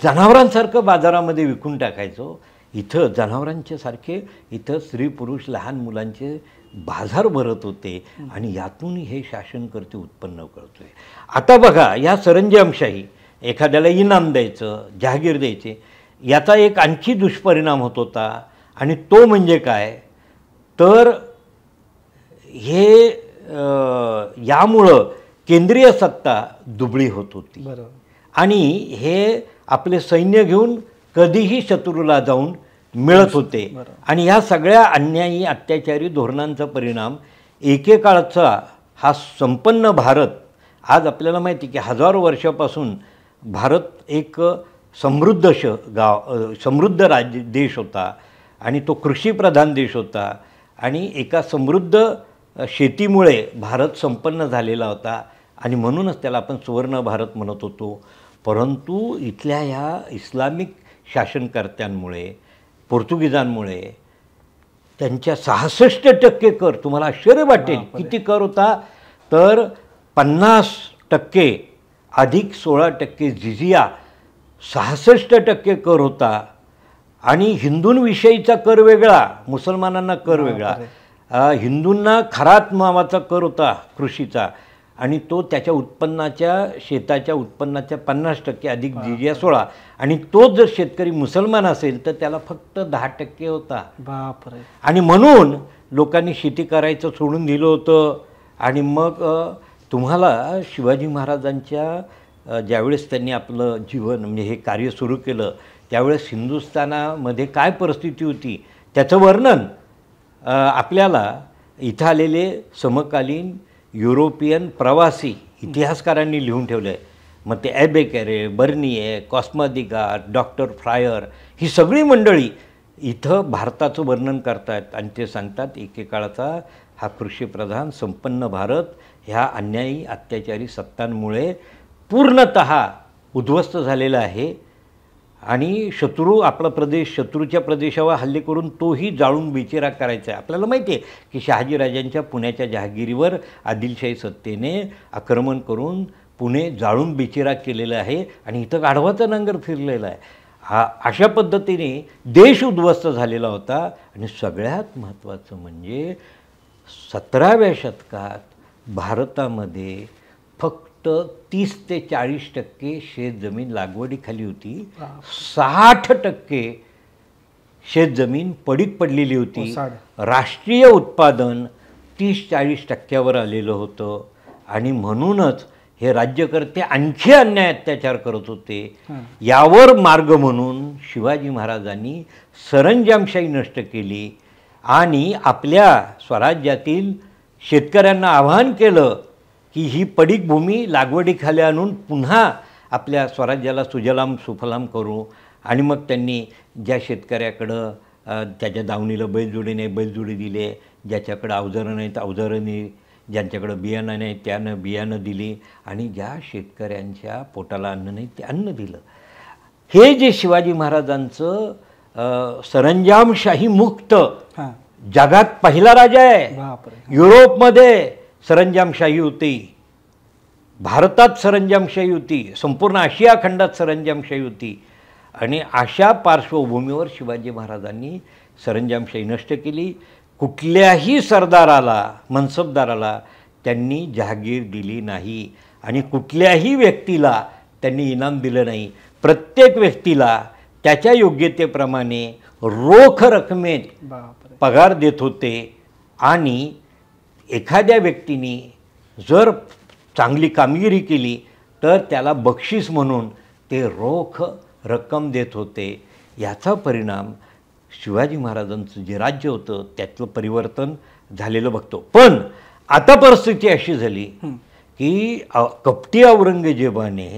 जनावरांसारखं बाजारामध्ये विकून टाकायचो. इथं जनावरांच्या सारखे इथं स्त्री पुरुष लहान मुलांचे बाजार भरत होते आणि यातून हे शासनकर्ते उत्पन्न करतोय. आता बघा, या सरंजामशाही, एखाद्याला इनाम द्यायचं, जहागीर द्यायचे, याचा एक आणखी दुष्परिणाम होत होता. आणि तो म्हणजे काय, तर हे यामुळं केंद्रीय सत्ता दुबळी होत होती आणि हे आपले सैन्य घेऊन कधीही शत्रूला जाऊन मिळत होते. आणि ह्या सगळ्या अन्यायी अत्याचारी धोरणांचा परिणाम एकेकाळचा हा संपन्न भारत, आज आपल्याला माहिती की हजारो वर्षापासून भारत एक समृद्ध देश होता आणि तो कृषीप्रधान देश होता आणि एका समृद्ध शेतीमुळे भारत संपन्न झालेला होता आणि म्हणूनच त्याला आपण सुवर्ण भारत म्हणत होतो. परंतु इथल्या ह्या इस्लामिक शासनकर्त्यांमुळे, पोर्तुगीजांमुळे त्यांच्या 66% कर, तुम्हाला आश्चर्य वाटेल किती कर होता, तर 50% अधिक 16% जिजिया, 66% कर होता. आणि हिंदूंविषयीचा कर वेगळा, मुसलमानांना कर वेगळा. हिंदूंना खरात नावाचा कर होता कृषीचा, आणि तो त्याच्या उत्पन्नाच्या, शेताच्या उत्पन्नाच्या 50% अधिक जिजिया 16, आणि तोच जर शेतकरी मुसलमान असेल तर त्याला फक्त 10% होता. बापरे. आणि म्हणून लोकांनी शेती करायचं सोडून दिलं होतं. आणि मग तुम्हाला शिवाजी महाराजांच्या ज्यावेळेस त्यांनी आपलं जीवन म्हणजे हे कार्य सुरू केलं त्यावेळेस हिंदुस्थानामध्ये काय परिस्थिती होती त्याचं वर्णन आपल्याला इथं आलेले समकालीन युरोपियन प्रवासी इतिहासकारांनी लिहून ठेवलं आहे. मग ते ॲबेकेरे, बर्निये, कॉस्मादिगार, डॉक्टर फ्रायर, ही सगळी मंडळी इथं भारताचं वर्णन करतात आणि ते सांगतात एकेकाळचा हा कृषीप्रधान संपन्न भारत ह्या अन्यायी अत्याचारी सत्तांमुळे पूर्णतः उद्ध्वस्त झालेला आहे आणि शत्रू आपला प्रदेश, शत्रूच्या प्रदेशावर हल्ले करून तोही जाळून बेचिरा करायचा आहे. आपल्याला माहिती आहे की शहाजीराजांच्या पुण्याच्या जहागिरीवर आदिलशाही सत्तेने आक्रमण करून पुणे जाळून बेचिरा केलेलं आहे आणि इथं गाढवाचा नांगर फिरलेला आहे. अशा पद्धतीने देश उद्ध्वस्त झालेला होता. आणि सगळ्यात महत्त्वाचं म्हणजे 17व्या शतकात भारतामध्ये फक्त 30 ते 40% शेतजमीन लागवडीखाली होती, 60% शेतजमीन पडीक पडलेली होती. राष्ट्रीय उत्पादन 30-40% आलेलं होतं आणि म्हणूनच हे राज्यकर्ते आणखी अन्याय अत्याचार करत होते. यावर मार्ग म्हणून शिवाजी महाराजांनी सरंजामशाही नष्ट केली आणि आपल्या स्वराज्यातील शेतकऱ्यांना आवाहन केलं की ही पडीक भूमी लागवडीखाली आणून पुन्हा आपल्या स्वराज्याला सुजलाम सुफलाम करू. आणि मग त्यांनी ज्या शेतकऱ्याकडं त्याच्या दावणीला बैलजोडी नाही बैलजोडी दिले, ज्याच्याकडं अवजारं नाहीत अवजारं नाही, ज्यांच्याकडं बियाणं नाही त्यानं बियाणं दिली आणि ज्या शेतकऱ्यांच्या पोटाला अन्न नाही ते अन्न दिलं. हे जे शिवाजी महाराजांचं सरंजामशाही मुक्त जगात पहिला राजा आहे. युरोपमध्ये सरंजामशाही होती, भारतात सरंजामशाही होती, संपूर्ण आशिया खंडात सरंजामशाही होती. आणि अशा पार्श्वभूमीवर शिवाजी महाराजांनी सरंजामशाही नष्ट केली. कुठल्याही सरदाराला मनसबदाराला त्यांनी जहागीर दिली नाही आणि कुठल्याही व्यक्तीला त्यांनी इनाम दिलं नाही. प्रत्येक व्यक्तीला त्याच्या योग्यतेप्रमाणे रोख रकमेत पगार देत होते आणि एखाद्या व्यक्तीने जर चांगली कामगिरी केली तर त्याला बक्षीस म्हणून ते रोख रक्कम देत होते. याचा परिणाम शिवाजी महाराजांचं जे राज्य होतं त्यातलं परिवर्तन झालेलं बघतो. पण आता परिस्थिती अशी झाली की कपटी औरंगजेबाने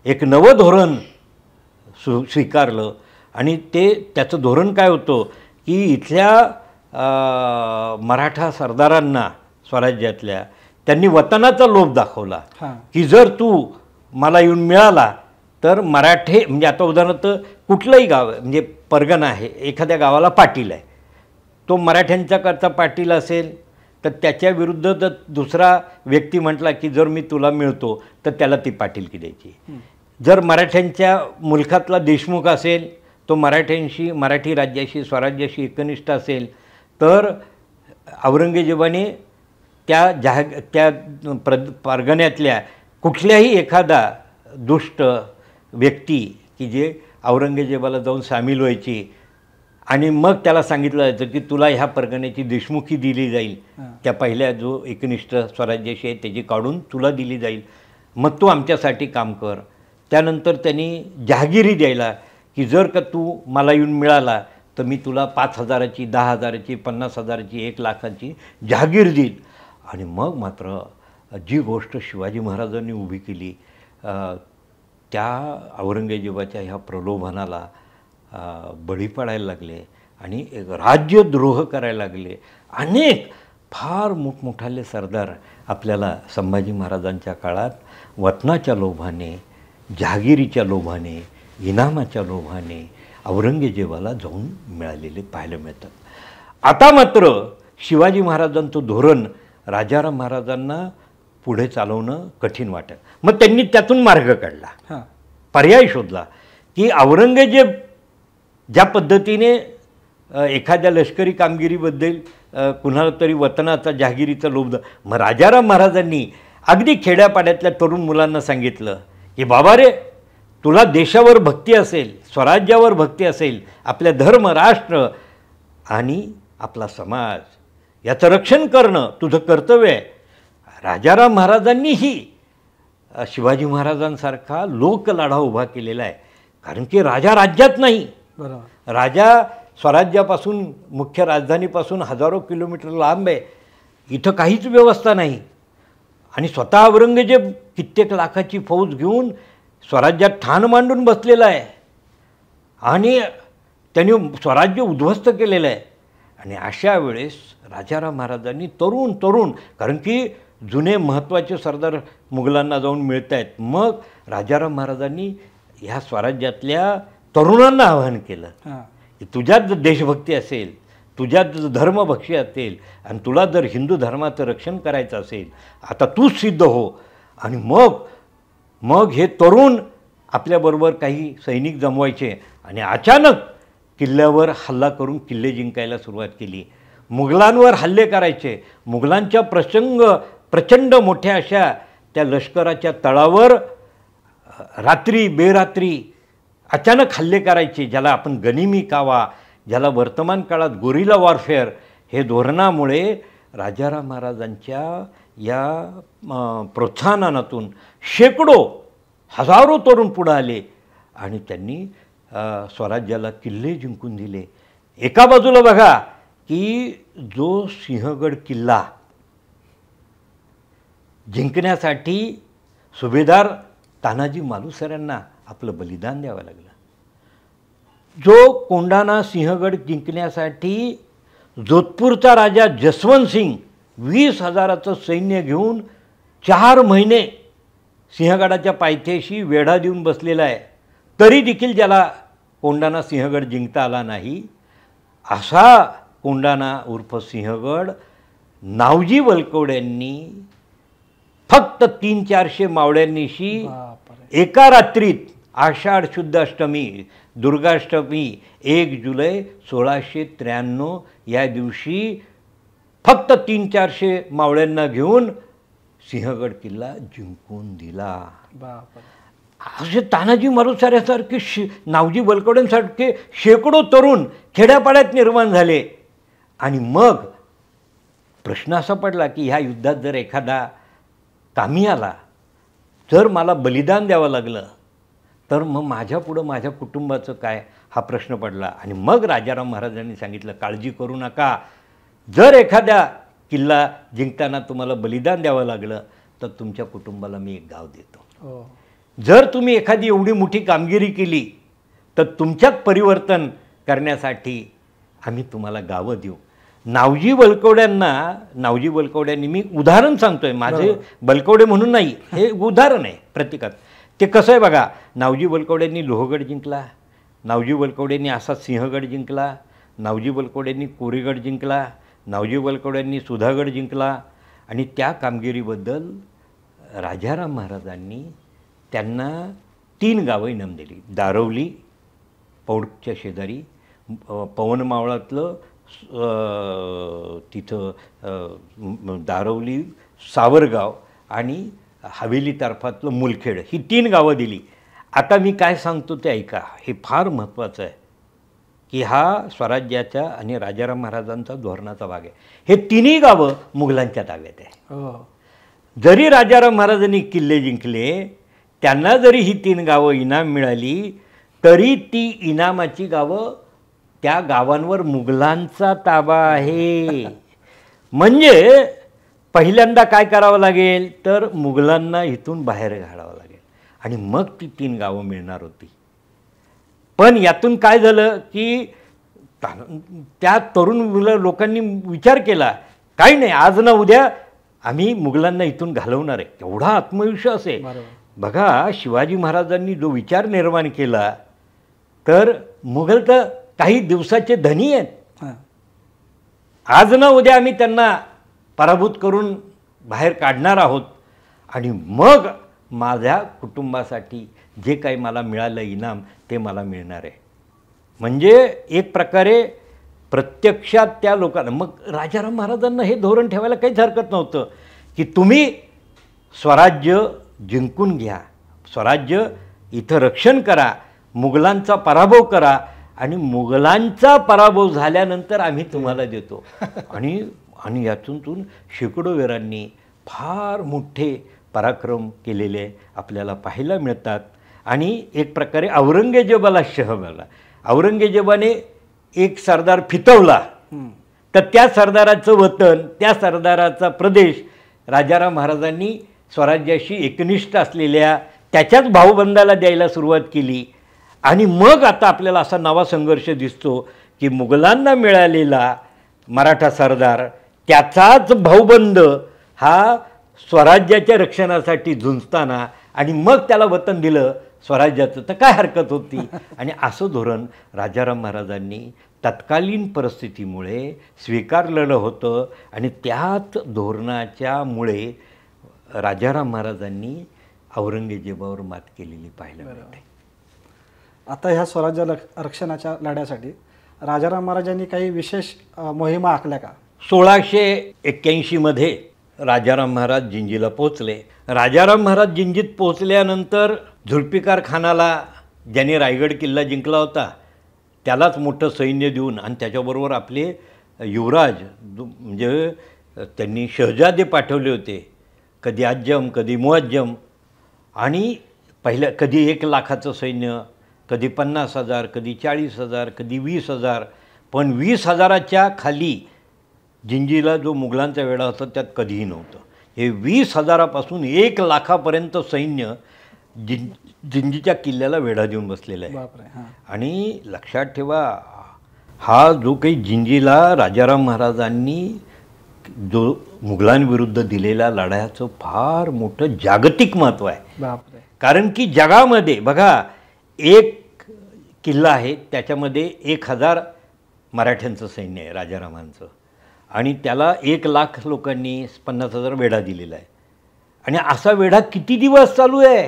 एक नवं धोरण स्वीकारलं आणि त्याचं धोरण काय होतं की इथल्या मराठा सरदारांना स्वराज्यातल्या त्यांनी वतनाचा लोभ दाखवला की जर तू मला येऊन मिळाला तर मराठे म्हणजे आता उदाहरणार्थ कुठलंही गाव म्हणजे परगणा आहे, एखाद्या गावाला पाटील आहे, तो मराठ्यांच्याकरता पाटील असेल तर त्याच्या विरुद्ध जर दुसरा व्यक्ती म्हटला की जर मी तुला मिळतो तर त्याला ती पाटीलकी द्यायची. जर मराठ्यांच्या मुलखातला देशमुख असेल तो मराठ्यांशी मराठी राज्याशी स्वराज्याशी एकनिष्ठ असेल तर औरंगजेबाने त्या परगण्यातल्या कुठल्याही एखादा दुष्ट व्यक्ती की जे औरंगजेबाला जाऊन सामील व्हायची आणि मग त्याला सांगितलं जायचं की तुला ह्या परगण्याची देशमुखी दिली जाईल, त्या पहिल्या जो एकनिष्ठ स्वराज्याशी आहे त्याची काढून तुला दिली जाईल, मग तू आमच्यासाठी काम कर. त्यानंतर त्यांनी जहागिरी द्यायला की जर का तू मला येऊन मिळाला तर मी तुला 5,000ची 10,000ची 50,000ची 1,00,000ची जहागीर देईल. आणि मग मात्र जी गोष्ट शिवाजी महाराजांनी उभी केली त्या औरंगजेबाच्या ह्या प्रलोभनाला बळी पडायला लागले आणि एक राज्यद्रोह करायला लागले. अनेक फार मोठमोठाले सरदार आपल्याला संभाजी महाराजांच्या काळात वतनाच्या लोभाने जहागिरीच्या लोभाने इनामाच्या लोभाने औरंगजेबाला जाऊन मिळालेले पाहायला मिळतात. आता मात्र शिवाजी महाराजांचं धोरण राजाराम महाराजांना पुढे चालवणं कठीण वाटत. मग त्यांनी त्यातून मार्ग काढला, पर्याय शोधला की औरंगजेब ज्या पद्धतीने एखाद्या लष्करी कामगिरीबद्दल कुणाला तरी वतनाचा जहागिरीचा लोभ मग राजाराम महाराजांनी अगदी खेड्यापाड्यातल्या तरुण मुलांना सांगितलं की बाबा रे, तुला देशावर भक्ती असेल, स्वराज्यावर भक्ती असेल, आपल्या धर्म राष्ट्र आणि आपला समाज याचं रक्षण करणं तुझं कर्तव्य आहे. राजाराम महाराजांनीही शिवाजी महाराजांसारखा लोकलढा उभा केलेला आहे. कारण की राजा राज्यात नाही, राजा स्वराज्यापासून मुख्य राजधानीपासून हजारो किलोमीटर लांब आहे, इथं काहीच व्यवस्था नाही. आणि स्वतः औरंगजेब कित्येक लाखाची फौज घेऊन स्वराज्यात ठाण मांडून बसलेला आहे आणि त्यांनी स्वराज्य उद्ध्वस्त केलेलं आहे. आणि अशा वेळेस राजाराम महाराजांनी तरुण कारण की जुने महत्त्वाचे सरदार मुघलांना जाऊन मिळत आहेत, मग राजाराम महाराजांनी ह्या स्वराज्यातल्या तरुणांना आवाहन केलं की तुझ्यात जर देशभक्ती असेल, तुझ्यात जर धर्मभक्ती असेल आणि तुला जर हिंदू धर्माचं रक्षण करायचं असेल आता तूच सिद्ध हो. आणि मग हे तरुण आपल्याबरोबर काही सैनिक जमवायचे आणि अचानक किल्ल्यावर हल्ला करून किल्ले जिंकायला सुरुवात केली. मुघलांवर हल्ले करायचे, मुघलांच्या प्रचंड मोठ्या अशा त्या लष्कराच्या तळावर रात्री बेरात्री अचानक हल्ले करायचे, ज्याला आपण गनिमी कावा, ज्याला वर्तमान काळात गोरिला वॉरफेअर हे धोरणामुळे राजाराम महाराजांच्या या प्रोत्साहनातून शेकडो हजारो तरुण पुढे आले आणि त्यांनी स्वराज्याला किल्ले जिंकून दिले. एका बाजूला बघा की जो सिंहगड किल्ला जिंकण्यासाठी सुभेदार तानाजी मालुसऱ्यांना आपलं बलिदान द्यावं लागलं. जो कोंढाणा सिंहगड जिंकण्यासाठी जोधपूरचा राजा जसवंत सिंग 20,000चं सैन्य घेऊन 4 महिने सिंहगडाच्या पायथ्याशी वेढा देऊन बसलेला आहे, तरी देखील त्याला कोंढाणा सिंहगड जिंकता आला नाही. असा कोंढाणा उर्फ सिंहगड नावजी वलकवड्यांनी फक्त 300-400 मावळ्यांनीशी एका रात्रीत आषाढ शुद्ध अष्टमी दुर्गाष्टमी 1 जुलै 1693 या दिवशी फक्त 300-400 मावळ्यांना घेऊन सिंहगड किल्ला जिंकून दिला. असे तानाजी मालुसऱ्यासारखे नावजी वलकवड्यांसारखे शेकडो तरुण खेड्यापाड्यात निर्माण झाले. आणि मग प्रश्न असा पडला की ह्या युद्धात जर एखादा कामी आला, जर मला बलिदान द्यावं लागलं तर मग माझ्यापुढं माझ्या कुटुंबाचं काय, हा प्रश्न पडला. आणि मग राजाराम महाराजांनी सांगितलं, काळजी करू नका, जर एखाद्या किल्ला जिंकताना तुम्हाला बलिदान द्यावं लागलं तर तुमच्या कुटुंबाला मी एक गाव देतो. जर तुम्ही एखादी एवढी मोठी कामगिरी केली तर तुमच्यात परिवर्तन करण्यासाठी आम्ही तुम्हाला गावं देऊ. नावजी वलकवड्यांनी मी उदाहरण सांगतोय, माझे बलकवडे म्हणून नाही, हे उदाहरण आहे प्रत्येकात. ते कसं आहे बघा, नावजी वलकवड्यांनी लोहगड जिंकला, नावजी वलकवड्यांनी असा सिंहगड जिंकला, नावजी वलकवड्यांनी कोरेगड जिंकला, नावजी वलकवड्यांनी सुधागड जिंकला. आणि त्या कामगिरीबद्दल राजाराम महाराजांनी त्यांना 3 गावं इनाम दिली. दारवली पौडच्या शेजारी, पवनमावळातलं तिथं दारवली, सावरगाव आणि हवेली तर्फातलं मुलखेड, ही 3 गावं दिली. आता मी काय सांगतो ते ऐका, हे फार महत्त्वाचं आहे की हा स्वराज्याच्या आणि राजाराम महाराजांचा धोरणाचा भाग आहे. हे 3ही गावं मुघलांच्या ताब्यात आहे. जरी राजाराम महाराजांनी किल्ले जिंकले, त्यांना जरी ही 3 गावं इनाम मिळाली, तरी ती इनामाची गावं, त्या गावांवर मुघलांचा ताबा आहे. म्हणजे पहिल्यांदा काय करावं लागेल तर मुघलांना इथून बाहेर घालावं लागेल आणि मग ती 3 गावं मिळणार होती. पण यातून काय झालं की त्या तरुण लोकांनी विचार केला, काही नाही, आज ना उद्या आम्ही मुघलांना इथून घालवणार आहे. एवढा आत्मविश्वास आहे. बघा, शिवाजी महाराजांनी जो विचार निर्माण केला, तर मुघल तर काही दिवसाचे धनी आहेत, आज ना उद्या आम्ही त्यांना पराभूत करून बाहेर काढणार आहोत आणि मग माझ्या कुटुंबासाठी जे काही मला मिळालं इनाम ते मला मिळणार आहे. म्हणजे एक प्रकारे प्रत्यक्षात त्या लोकांना, मग राजाराम महाराजांना हे धोरण ठेवायला काहीच हरकत नव्हतं की तुम्ही स्वराज्य जिंकून घ्या, स्वराज्य इथं रक्षण करा, मुघलांचा पराभव करा आणि मुघलांचा पराभव झाल्यानंतर आम्ही तुम्हाला देतो. आणि यातून शेकडो वीरांनी फार मोठे पराक्रम केलेले आपल्याला पाहायला मिळतात. आणि एक प्रकारे औरंगजेबाला शहबाला, औरंगजेबाने एक सरदार फितवला तर त्या सरदाराचं वतन, त्या सरदाराचा प्रदेश राजाराम महाराजांनी स्वराज्याशी एकनिष्ठ असलेल्या त्याच्याच भाऊबंदाला द्यायला सुरुवात केली. आणि मग आता आपल्याला असा नवा संघर्ष दिसतो की मुघलांना मिळालेला मराठा सरदार, त्याचाच भाऊबंद हा स्वराज्याच्या रक्षणासाठी झुंजताना, आणि मग त्याला वतन दिलं स्वराज्याचं, तर काय हरकत होती. आणि असं धोरण राजाराम महाराजांनी तत्कालीन परिस्थितीमुळे स्वीकारलेलं होतं. आणि त्याच धोरणाच्यामुळे राजाराम महाराजांनी औरंगजेबावर मात केलेली पाहायला मिळते. आता ह्या स्वराज्य रक्षणाच्या लढ्यासाठी राजाराम महाराजांनी काही विशेष मोहिमा आखल्या का? 1681 राजाराम महाराज जिंजीला पोचले. राजाराम महाराज जिंजीत पोचल्यानंतर झुल्फिकार खानाला, ज्याने रायगड किल्ला जिंकला होता, त्यालाच मोठं सैन्य देऊन आणि त्याच्याबरोबर आपले युवराज म्हणजे त्यांनी शहजादे पाठवले होते, कधी आज्जम कधी मुअज्जम, आणि पहिल्या कधी 1,00,000चं सैन्य, कधी 50,000, कधी 40,000, कधी 20,000. पण 20,000च्या खाली जिंजीला जो मुघलांचा वेढा होता त्यात कधीही नव्हतं. हे 20,000पासून 1,00,000पर्यंत सैन्य जिंजीच्या किल्ल्याला वेढा देऊन बसलेलं आहे. बापरे. हां. आणि लक्षात ठेवा, हा जो काही जिंजीला राजाराम महाराजांनी जो मुघलांविरुद्ध दिलेल्या लढ्याचं फार मोठं जागतिक महत्त्व आहे. बापरे. कारण की जगामध्ये बघा, एक किल्ला आहे त्याच्यामध्ये 1,000 मराठ्यांचं सैन्य आहे राजारामांचं, आणि त्याला 1,00,000 लोकांनी 50,000 वेढा दिलेला आहे. आणि असा वेढा किती दिवस चालू आहे?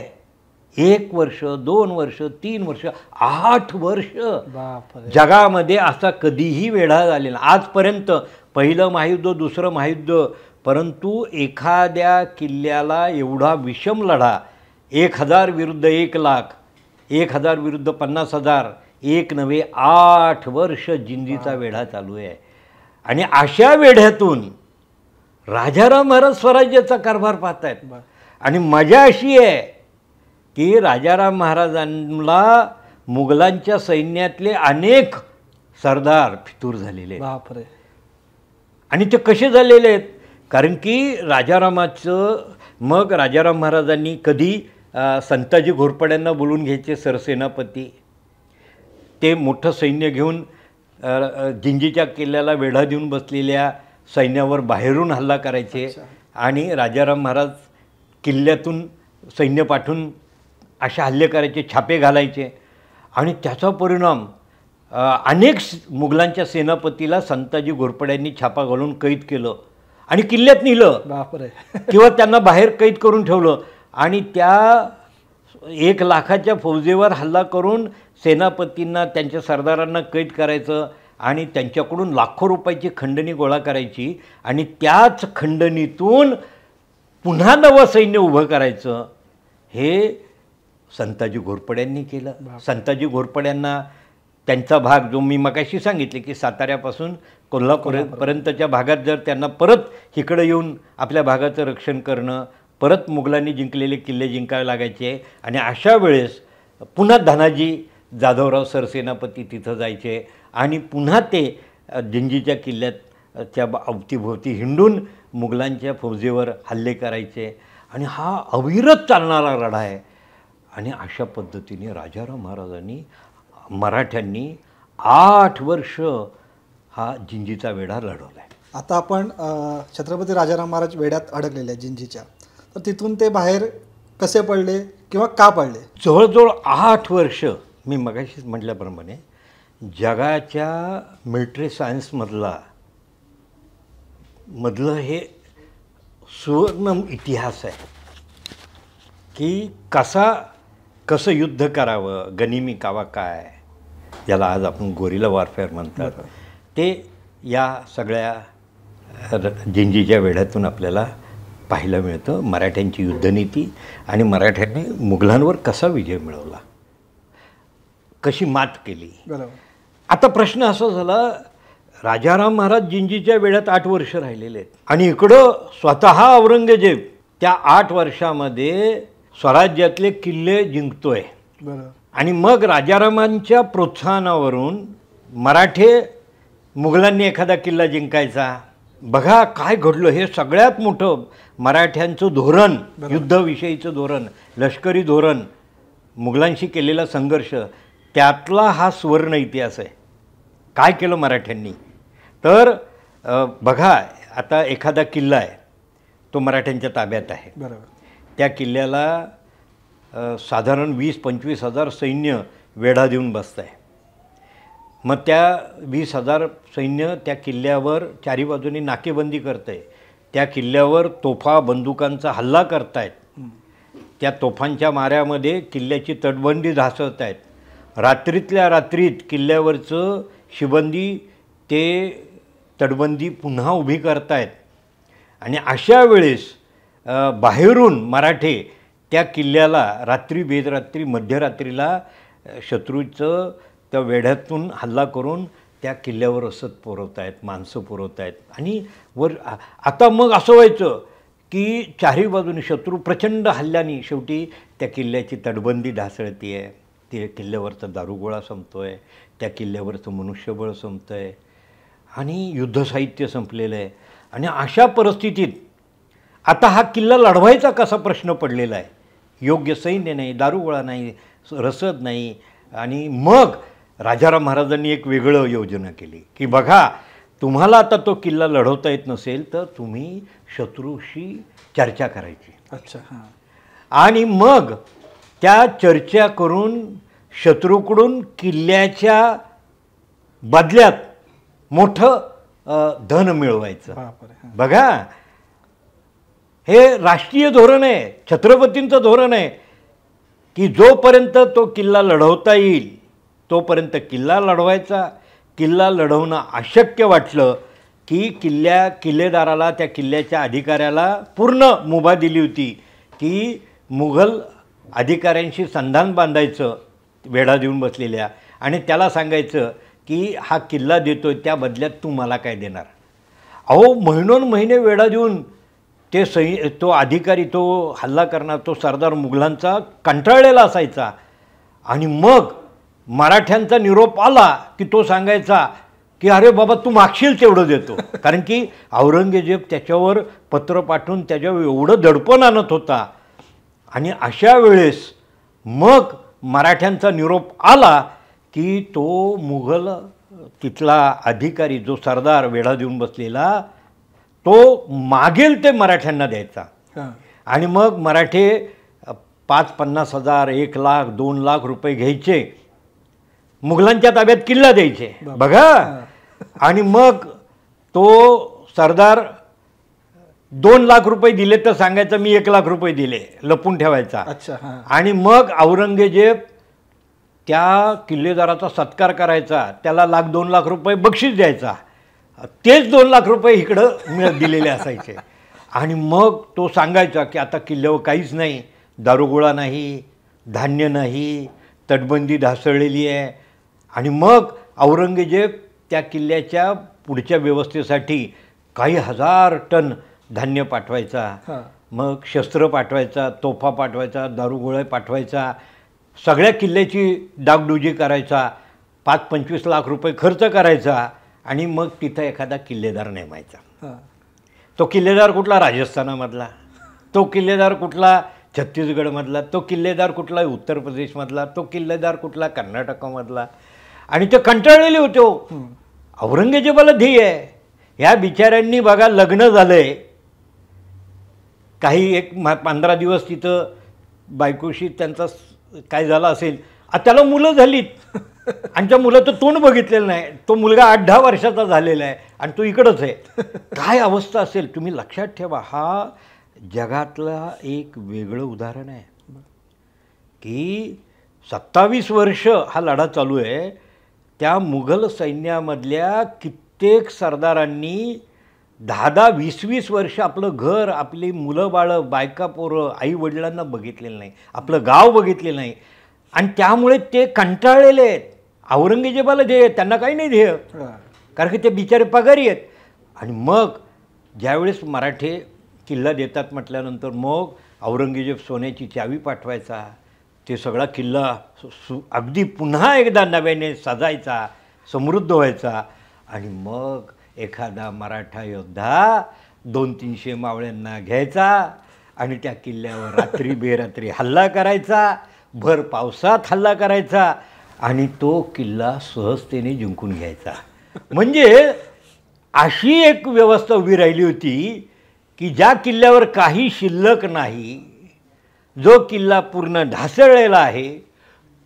1 वर्ष, 2 वर्ष, 3 वर्ष, 8 वर्ष. बापरे. जगामध्ये असा कधीही वेढा झालेला आजपर्यंत. पहिलं महायुद्ध, दुसरं महायुद्ध, परंतु एखाद्या किल्ल्याला एवढा विषम लढा, 1,000 विरुद्ध 1,00,000, 1,000 विरुद्ध 50,000, एक नव्हे 8 वर्ष जिंजीचा वेढा चालू आहे. आणि अशा वेढ्यातून राजाराम महाराज स्वराज्याचा कारभार पाहतायत. आणि मजा अशी आहे की राजाराम महाराजांना मुघलांच्या सैन्यातले अनेक सरदार फितूर झालेले आहेत. बापरे. आणि ते कसे झालेले आहेत? कारण की मग राजाराम महाराजांनी कधी संताजी घोरपड्यांना बोलून घ्यायचे सरसेनापती, ते मोठं सैन्य घेऊन जिंजीच्या किल्ल्याला वेढा देऊन बसलेल्या सैन्यावर बाहेरून हल्ला करायचे. आणि राजाराम महाराज किल्ल्यातून सैन्य पाठवून अशा हल्ले करायचे, छापे घालायचे. आणि त्याचा परिणाम अनेक मुघलांच्या सेनापतीला संताजी घोरपड्यांनी छापा घालून कैद केलं आणि किल्ल्यात नेलं. बापरे. किंवा त्यांना बाहेर कैद करून ठेवलं. आणि त्या 1,00,000च्या फौजेवर हल्ला करून सेनापतींना, त्यांच्या सरदारांना कैद करायचं आणि त्यांच्याकडून लाखो रुपयाची खंडणी गोळा करायची. आणि त्याच खंडणीतून पुन्हा नवं सैन्य उभं करायचं. हे संताजी घोरपड्यांनी केलं. संताजी घोरपड्यांना त्यांचा भाग जो मी मगाशी सांगितले की साताऱ्यापासून कोल्हापूरपर्यंतच्या भागात जर त्यांना परत इकडं येऊन आपल्या भागाचं रक्षण करणं, परत मुघलांनी जिंकलेले किल्ले जिंकावे लागायचे. आणि अशा वेळेस पुन्हा धनाजी जाधवराव सरसेनापती तिथं जायचे आणि पुन्हा ते जिंजीच्या किल्ल्याच्या अवतीभोवती हिंडून मुघलांच्या फौजेवर हल्ले करायचे. आणि हा अविरत चालणारा लढा आहे. आणि अशा पद्धतीने राजाराम महाराजांनी, मराठ्यांनी 8 वर्ष हा जिंजीचा वेढा लढवला आहे. आता आपण छत्रपती राजाराम महाराज वेढ्यात अडकलेले आहेत जिंजीच्या, तर तिथून ते बाहेर कसे पडले किंवा का पडले? जवळजवळ 8 वर्ष मी मगाशीच म्हटल्याप्रमाणे जगाच्या मिलिटरी सायन्समधलं हे सुवर्ण इतिहास आहे की कसं युद्ध करावं, गनिमी कावा काय, ज्याला आज आपण गोरिला वॉरफेअर म्हणतात, ते या सगळ्या जिंजीच्या वेढ्यातून आपल्याला पाहायला मिळतं. मराठ्यांची युद्धनीती आणि मराठ्यांनी मुघलांवर कसा विजय मिळवला, कशी मात केली. बरोबर. आता प्रश्न असा झाला, राजाराम महाराज जिंजीच्या वेढ्यात 8 वर्ष राहिलेले आहेत आणि इकडं स्वतः औरंगजेब त्या 8 वर्षामध्ये स्वराज्यातले किल्ले जिंकतोय. बरोबर. आणि मग राजारामांच्या प्रोत्साहनावरून मराठे मुघलांनी एखादा किल्ला जिंकायचा. बघा काय घडलं. हे सगळ्यात मोठं मराठ्यांचं धोरण, युद्धविषयीचं धोरण, लष्करी धोरण, मुघलांशी केलेला संघर्ष, त्यातला हा सुवर्ण इतिहास आहे. काय केलं मराठ्यांनी तर बघा, आता एखादा किल्ला आहे तो मराठ्यांच्या ताब्यात आहे. बरोबर. त्या किल्ल्याला साधारण 20-25 हजार सैन्य वेढा देऊन बसत आहे. मग त्या 20,000 सैन्य त्या किल्ल्यावर चारी बाजूनी नाकेबंदी करत आहे. त्या किल्ल्यावर तोफा बंदुकांचा हल्ला करतायत. त्या तोफांच्या माऱ्यामध्ये किल्ल्याची तटबंदी ढासळत आहेत. रात्रीतल्या रात्रीत किल्ल्यावरचं शिबंदी ते तटबंदी पुन्हा उभी करतायत. आणि अशा वेळेस बाहेरून मराठे त्या किल्ल्याला रात्री बेदरात्री मध्यरात्रीला शत्रूचं त्या वेढ्यातून हल्ला करून त्या किल्ल्यावर रसद पुरवत आहेत, माणसं पुरवत आहेत. आणि आता मग असं व्हायचं की चारही बाजूने शत्रू प्रचंड हल्ल्याने शेवटी त्या किल्ल्याची तटबंदी ढासळती आहे, ते किल्ल्यावरचा दारुगोळा संपतो आहे, त्या किल्ल्यावरचं मनुष्यबळ संपतं आहे आणि युद्धसाहित्य संपलेलं आहे. आणि अशा परिस्थितीत आता हा किल्ला लढवायचा कसा प्रश्न पडलेला आहे. योग्य सैन्य नाही, दारुगोळा नाही, रसद नाही. आणि मग राजाराम महाराजांनी एक वेगळं योजना केली की बघा, तुम्हाला आता तो किल्ला लढवता येत नसेल तर तुम्ही शत्रूशी चर्चा करायची. अच्छा. हां. आणि मग त्या चर्चा करून शत्रूकडून किल्ल्याच्या बदल्यात मोठं धन मिळवायचं. बापरे. हां. बघा, हे राष्ट्रीय धोरण आहे, छत्रपतींचं धोरण आहे की जोपर्यंत तो किल्ला लढवता येईल तोपर्यंत किल्ला लढवायचा. किल्ला लढवणं अशक्य वाटलं की किल्लेदाराला, त्या किल्ल्याच्या अधिकाऱ्याला पूर्ण मुभा दिली होती की मुघल अधिकाऱ्यांशी संधान बांधायचं वेढा देऊन बसलेल्या, आणि त्याला सांगायचं की हा किल्ला देतोय त्या बदल्यात तू मला काय देणार. अहो, महिनोन-महिने वेढा देऊन तो अधिकारी, तो हल्ला करणार, तो सरदार मुघलांचा कंटाळलेला असायचा. आणि मग मराठ्यांचा निरोप आला की तो सांगायचा की अरे बाबा, तू मागशील तेवढं देतो. कारण की औरंगजेब त्याच्यावर पत्र पाठवून त्याच्यावर एवढं दडपण आणत होता. आणि अशा वेळेस मग मराठ्यांचा निरोप आला की तो मुघल तिथला अधिकारी, जो सरदार वेढा देऊन बसलेला, तो मागेल ते मराठ्यांना द्यायचा. आणि मग मराठे 5,50,000, 1,00,000, 2,00,000 रुपये घ्यायचे, मुघलांच्या ताब्यात किल्ला द्यायचे. बघा. आणि मग तो सरदार 2,00,000 रुपये दिले तर सांगायचं मी 1,00,000 रुपये दिले, लपून ठेवायचा. आणि मग औरंगजेब त्या किल्लेदाराचा सत्कार करायचा, त्याला 1,00,000-2,00,000 रुपये बक्षीस द्यायचा. तेच 2,00,000 रुपये इकडं दिलेले असायचे. आणि मग तो सांगायचा की आता किल्ल्यावर काहीच नाही, दारुगोळा नाही, धान्य नाही, तटबंदी ढासळलेली आहे. आणि मग औरंगजेब त्या किल्ल्याच्या पुढच्या व्यवस्थेसाठी काही 1000 टन धान्य पाठवायचा, मग शस्त्र पाठवायचा, तोफा पाठवायचा, दारुगोळे पाठवायचा, सगळ्या किल्ल्याची डागडुजी करायचा, 5-25 लाख रुपये खर्च करायचा. आणि मग तिथं एखादा किल्लेदार नेमायचा. तो किल्लेदार कुठला? राजस्थानामधला. तो किल्लेदार कुठला? छत्तीसगडमधला. तो किल्लेदार कुठला? उत्तर प्रदेशमधला. तो किल्लेदार कुठला? कर्नाटकामधला. आणि ते कंटाळलेले होते. औरंगजेबाला ध्येय आहे. ह्या बिचाऱ्यांनी बघा, लग्न झालंय, काही 15 दिवस तिथं बायकोशी त्यांचा काय झालं असेल, त्याला मुलं झालीत आणि त्या मुलाचं तोंड बघितलेलं नाही. तो मुलगा 8-10 वर्षाचा झालेला आहे आणि तो इकडंच आहे. काय अवस्था असेल तुम्ही लक्षात ठेवा. हा जगातला एक वेगळं उदाहरण आहे की 27 वर्ष हा लढा चालू आहे. त्या मुघल सैन्यामधल्या कित्येक सरदारांनी 10-10, 20-20 वर्ष आपलं घर, आपली मुलं बाळं, बायका पोरं, आई वडिलांना बघितलेलं नाही, आपलं गाव बघितलेलं नाही. आणि त्यामुळे ते कंटाळलेले आहेत. औरंगजेबाला ध्येय, त्यांना काही नाही ध्येय, कारण की ते बिचारे पगारी आहेत. आणि मग ज्यावेळेस मराठे किल्ला देतात म्हटल्यानंतर मग औरंगजेब सोन्याची चावी पाठवायचा. ते सगळा किल्ला अगदी पुन्हा एकदा नव्याने सजायचा, समृद्ध व्हायचा. आणि मग एखादा मराठा योद्धा 200-300 मावळ्यांना घ्यायचा आणि त्या किल्ल्यावर रात्री बेरात्री हल्ला करायचा, भर पावसात हल्ला करायचा आणि तो किल्ला सहजतेने जिंकून घ्यायचा. म्हणजे अशी एक व्यवस्था उभी राहिली होती की ज्या किल्ल्यावर काही शिल्लक नाही, जो किल्ला पूर्ण ढासळलेला आहे,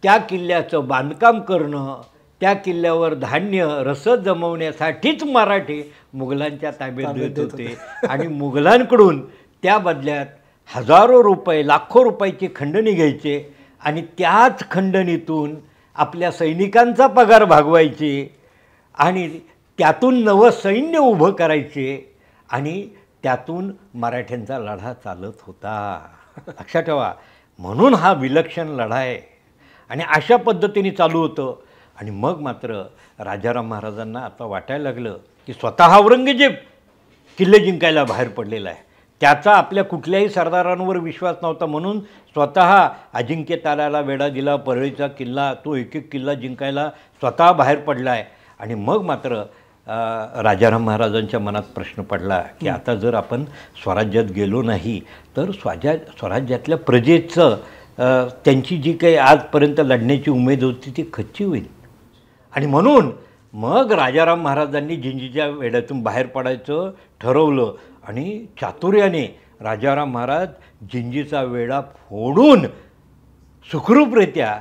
त्या किल्ल्याचं बांधकाम करणं, त्या किल्ल्यावर धान्य रसद जमवण्यासाठीच मराठे मुघलांच्या ताब्यात देत होते. आणि मुघलांकडून त्या बदल्यात हजारो रुपये, लाखो रुपयाची खंडणी घ्यायचे आणि त्याच खंडणीतून आपल्या सैनिकांचा पगार भागवायचे आणि त्यातून नवं सैन्य उभं करायचे आणि त्यातून मराठ्यांचा लढा चालत होता. लक्षात ठेवा. म्हणून हा विलक्षण लढा आहे आणि अशा पद्धतीने चालू होतं. आणि मग मात्र राजाराम महाराजांना आता वाटायला लागलं की स्वतः औरंगजेब किल्ले जिंकायला बाहेर पडलेला आहे. त्याचा आपल्या कुठल्याही सरदारांवर विश्वास नव्हता, म्हणून स्वतः अजिंक्य ताऱ्याला वेढा दिला. परळीचा किल्ला, तो एक एक किल्ला जिंकायला स्वतः बाहेर पडला आहे. आणि मग मात्र राजाराम महाराजांच्या मनात प्रश्न पडला की आता जर आपण स्वराज्यात गेलो नाही तर स्वराज्यातल्या प्रजेचं त्यांची जी काही आजपर्यंत लढण्याची उमेद होती ती खच्ची होईल. आणि म्हणून मग राजाराम महाराजांनी जिंजीच्या वेढ्यातून बाहेर पडायचं ठरवलं. आणि चातुर्याने राजाराम महाराज जिंजीचा वेढा फोडून सुखरूपरित्या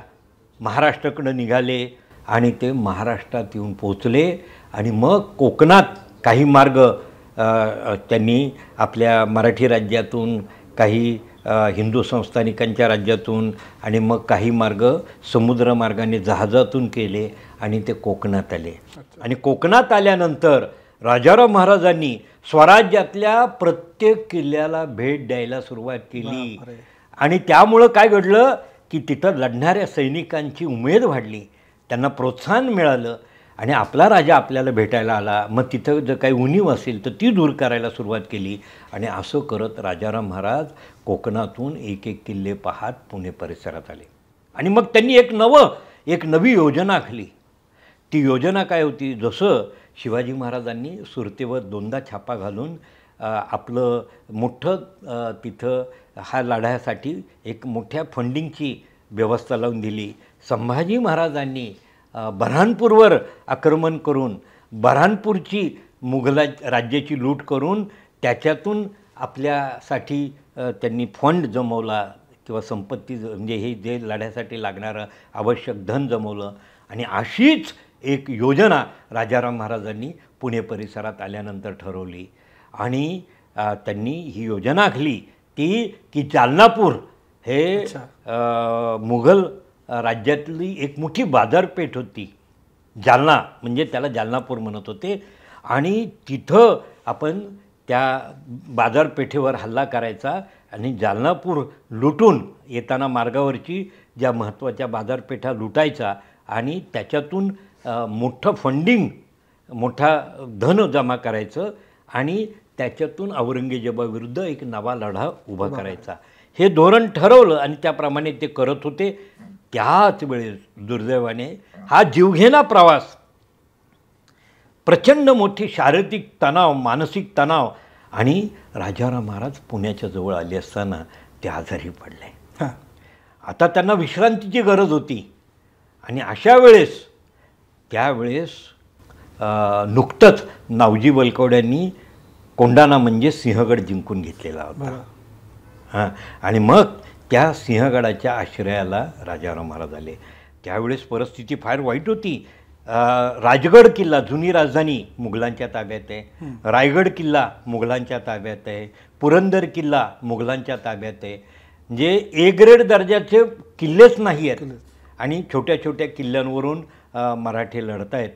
महाराष्ट्राकडं निघाले आणि ते महाराष्ट्रात येऊन पोचले. आणि मग कोकणात काही मार्ग त्यांनी आपल्या मराठी राज्यातून, काही हिंदू संस्थानिकांच्या राज्यातून आणि मग काही मार्ग समुद्रमार्गाने जहाजातून केले आणि ते कोकणात आले. आणि कोकणात आल्यानंतर राजाराम महाराजांनी स्वराज्यातल्या प्रत्येक किल्ल्याला भेट द्यायला सुरुवात केली. आणि त्यामुळं काय घडलं की तिथं लढणाऱ्या सैनिकांची उमेद वाढली, त्यांना प्रोत्साहन मिळालं आणि आपला राजा आपल्याला भेटायला आला. मग तिथं जर काही उणीव असेल तर ती दूर करायला सुरुवात केली. आणि असं करत राजाराम महाराज कोकणातून एक एक किल्ले पाहत पुणे परिसरात आले. आणि मग त्यांनी एक नवी योजना आखली. ती योजना काय होती, जसं शिवाजी महाराजांनी सुरतेवर 2दा छापा घालून आपलं मोठं तिथं हा लढ्यासाठी एक मोठ्या फंडिंगची व्यवस्था लावून दिली. संभाजी महाराजांनी बऱ्हाणपूरवर आक्रमण करून बऱ्हाणपूरची मुघला राज्याची लूट करून त्याच्यातून आपल्यासाठी त्यांनी फंड जमवला किंवा संपत्ती म्हणजे हे जे लढ्यासाठी लागणारं आवश्यक धन जमवलं. आणि अशीच एक योजना राजाराम महाराजांनी पुणे परिसरात आल्यानंतर ठरवली. आणि त्यांनी ही योजना आखली ती की जालनापूर हे मुघल राज्यातली एक मोठी बाजारपेठ होती. जालना म्हणजे त्याला जालनापूर म्हणत होते. आणि तिथं आपण त्या बाजारपेठेवर हल्ला करायचा आणि जालनापूर लुटून येताना मार्गावरची ज्या महत्त्वाच्या बाजारपेठा लुटायचा आणि त्याच्यातून मोठं फंडिंग, मोठा धन जमा करायचं आणि त्याच्यातून औरंगजेबाविरुद्ध एक नवा लढा उभा करायचा, हे धोरण ठरवलं. आणि त्याप्रमाणे ते करत होते. त्याच वेळेस दुर्दैवाने हा जीवघेणा प्रवास, प्रचंड मोठी शारीरिक तणाव, मानसिक तणाव आणि राजाराम महाराज पुण्याच्या जवळ आले असताना ते आजारी पडले. आता त्यांना विश्रांतीची गरज होती. आणि अशा वेळेस त्यावेळेस नुकतंच नावजी बलकवड्यांनी कोंढाणा म्हणजे सिंहगड जिंकून घेतलेला होता. आणि मग त्या सिंहगडाच्या आश्रयाला राजाराम महाराज आले. त्यावेळेस परिस्थिती फार वाईट होती. राजगड किल्ला, जुनी राजधानी मुघलांच्या ताब्यात आहे. रायगड किल्ला मुघलांच्या ताब्यात आहे. पुरंदर किल्ला मुघलांच्या ताब्यात आहे. म्हणजे ए ग्रेड दर्जाचे किल्लेच नाही आहेत. आणि छोट्या छोट्या किल्ल्यांवरून मराठे लढत आहेत.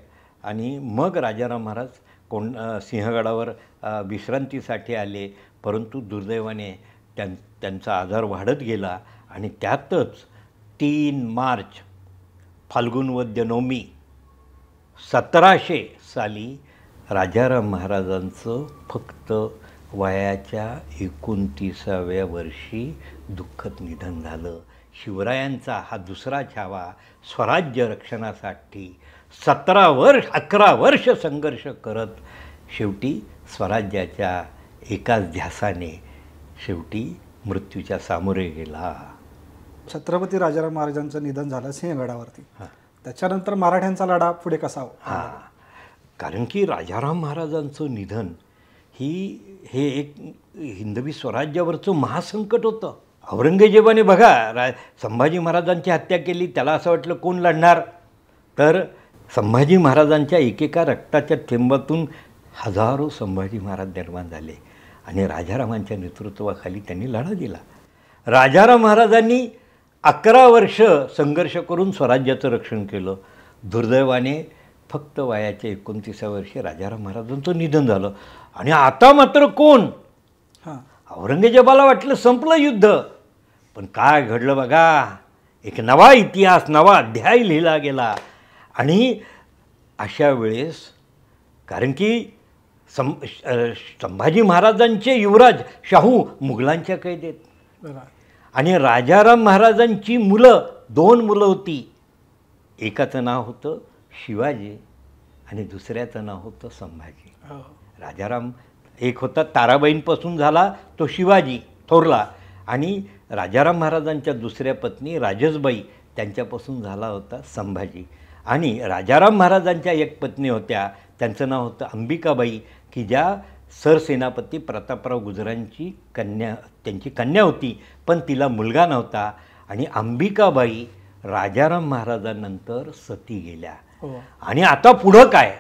आणि मग राजाराम महाराज सिंहगडावर विश्रांतीसाठी आले. परंतु दुर्दैवाने त्यांचा आजार वाढत गेला. आणि त्यातच 3 मार्च फाल्गुन वद्य नवमी 1700 साली राजाराम महाराजांचं फक्त वयाच्या 29व्या वर्षी दुःखद निधन झालं. शिवरायांचा हा दुसरा छावा स्वराज्य रक्षणासाठी 11 वर्ष संघर्ष करत शेवटी स्वराज्याच्या एकाच ध्यासाने शेवटी मृत्यूच्या सामोरे गेला. छत्रपती राजाराम महाराजांचं निधन झालं सिंहगडावरती. त्याच्यानंतर मराठ्यांचा लढा पुढे कसा? कारण की राजाराम महाराजांचं निधन हे एक हिंदवी स्वराज्यावरचं महासंकट होतं. औरंगजेबाने बघा संभाजी महाराजांची हत्या केली. त्याला असं वाटलं कोण लढणार, तर संभाजी महाराजांच्या एकेका रक्ताच्या थेंबातून हजारो संभाजी महाराज निर्माण झाले. आणि राजारामांच्या नेतृत्वाखाली त्यांनी लढा दिला. राजाराम महाराजांनी 11 वर्ष संघर्ष करून स्वराज्याचं रक्षण केलं. दुर्दैवाने फक्त वयाच्या 29व्या वर्षी राजाराम महाराजांचं निधन झालं. आणि आता मात्र कोण? औरंगजेबाला वाटलं संपलं युद्ध. पण काय घडलं बघा, एक नवा इतिहास, नवा अध्याय लिहिला गेला. आणि अशा वेळेस कारण की संभाजी महाराजांचे युवराज शाहू मुघलांच्या कैदेत आणि राजाराम महाराजांची मुलं 2 मुलं होती. एकाचं नाव होतं शिवाजी आणि दुसऱ्याचं नाव होतं संभाजी. राजाराम एक होता ताराबाईंपासून झाला तो शिवाजी थोरला आणि राजाराम महाराजांच्या दुसऱ्या पत्नी राजसबाई त्यांच्यापासून झाला होता संभाजी. आणि राजाराम महाराजांच्या एक पत्नी होत्या त्यांचं नाव होतं अंबिकाबाई की ज्या सरसेनापती प्रतापराव गुजरांची त्यांची कन्या होती पण तिला मुलगा नव्हता. आणि अंबिकाबाई राजाराम महाराजांनंतर सती गेल्या. आणि आता पुढं काय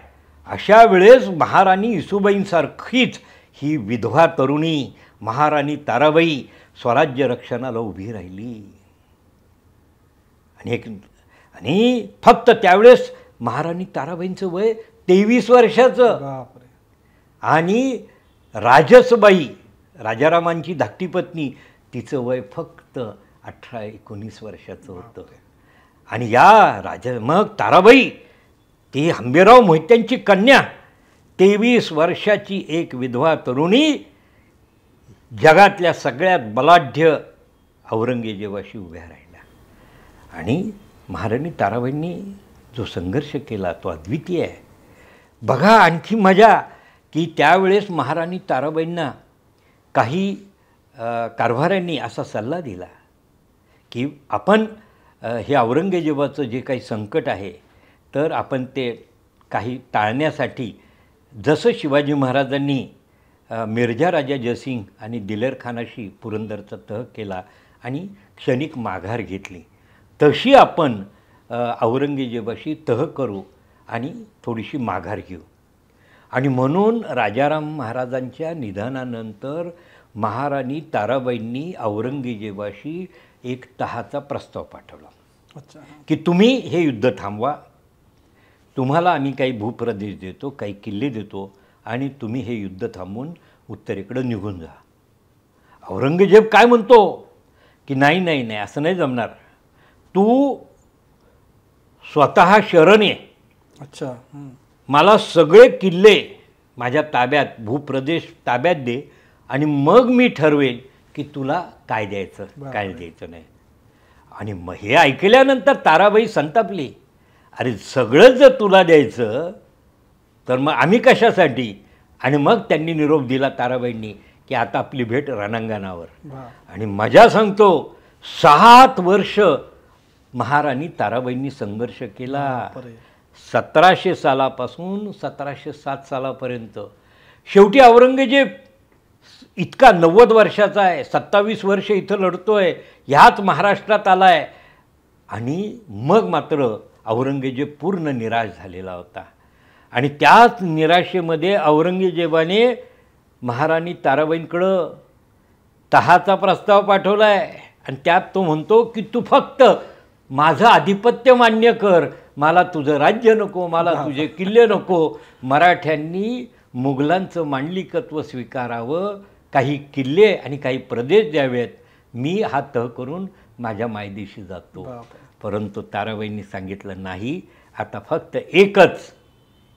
अशा वेळेस महाराणी येसूबाईंसारखीच ही विधवा तरुणी महाराणी ताराबाई स्वराज्य रक्षणाला उभी राहिली. आणि फक्त त्यावेळेस महाराणी ताराबाईंचं वय 23 वर्षाचं आणि राजसबाई राजारामांची धाकटी पत्नी तिचं वय फक्त 18-19 वर्षाचं होतं. आणि मग ताराबाई ती हंबीरराव मोहित्यांची कन्या 23 वर्षाची एक विधवा तरुणी जगातल्या सगळ्यात बलाढ्य औरंगजेबाशी उभ्या राहिल्या. आणि महाराणी ताराबाईंनी जो संघर्ष केला तो अद्वितीय आहे. बघा आणखी मजा की त्यावेळेस महाराणी ताराबाईंना काही कारभाऱ्यांनी असा सल्ला दिला की आपण हे औरंगजेबाचं जे काही संकट आहे तर आपण ते काही टाळण्यासाठी जसं शिवाजी महाराजांनी मिर्झा राजा जयसिंग आणि दिलेर खानाशी पुरंदरचा तह केला आणि क्षणिक माघार घेतली तशी आपण औरंगजेबाशी तह करू आणि थोडीशी माघार घेऊ. आणि म्हणून राजाराम महाराजांच्या निधनानंतर महाराणी ताराबाईंनी औरंगजेबाशी एक तहाचा प्रस्ताव पाठवला की तुम्ही हे युद्ध थांबवा, तुम्हाला आम्ही काही भूप्रदेश देतो, काही किल्ले देतो आणि तुम्ही हे युद्ध थांबवून उत्तरेकडं निघून जा. औरंगजेब काय म्हणतो की नाही नाही नाही असं नाही जमणार, तू स्वतः शरण ये, मला सगळे किल्ले माझ्या ताब्यात भूप्रदेश ताब्यात दे आणि मग मी ठरवेल की तुला काय द्यायचं काय द्यायचं नाही. आणि मग हे ऐकल्यानंतर ताराबाई संतापली, अरे सगळं जर तुला द्यायचं तर मग आम्ही कशासाठी. आणि मग त्यांनी निरोप दिला ताराबाईंनी की आता आपली भेट रणांगणावर. आणि मजा सांगतो 7 वर्ष महाराणी ताराबाईंनी संघर्ष केला 1700 सालापासून 1707 सालापर्यंत. शेवटी औरंगजेब इतका 90 वर्षाचा आहे, 27 वर्ष इथं लढतोय, ह्याच महाराष्ट्रात आला आहे. आणि मग मात्र औरंगजेब पूर्ण निराश झालेला होता. आणि त्याच निराशेमध्ये औरंगजेबाने महाराणी ताराबाईंकडं तहाचा प्रस्ताव पाठवला आहे. आणि त्यात तो म्हणतो की तू फक्त माझं आधिपत्य मान्य कर, मला तुझं राज्य नको, मला तुझे किल्ले नको. मराठ्यांनी मुघलांचं मांडलिकत्व स्वीकारावं, काही किल्ले आणि काही प्रदेश द्यावेत, मी हा तह करून माझ्या मायदेशी जातो. परंतु ताराबाईंनी सांगितलं नाही, आता फक्त एकच,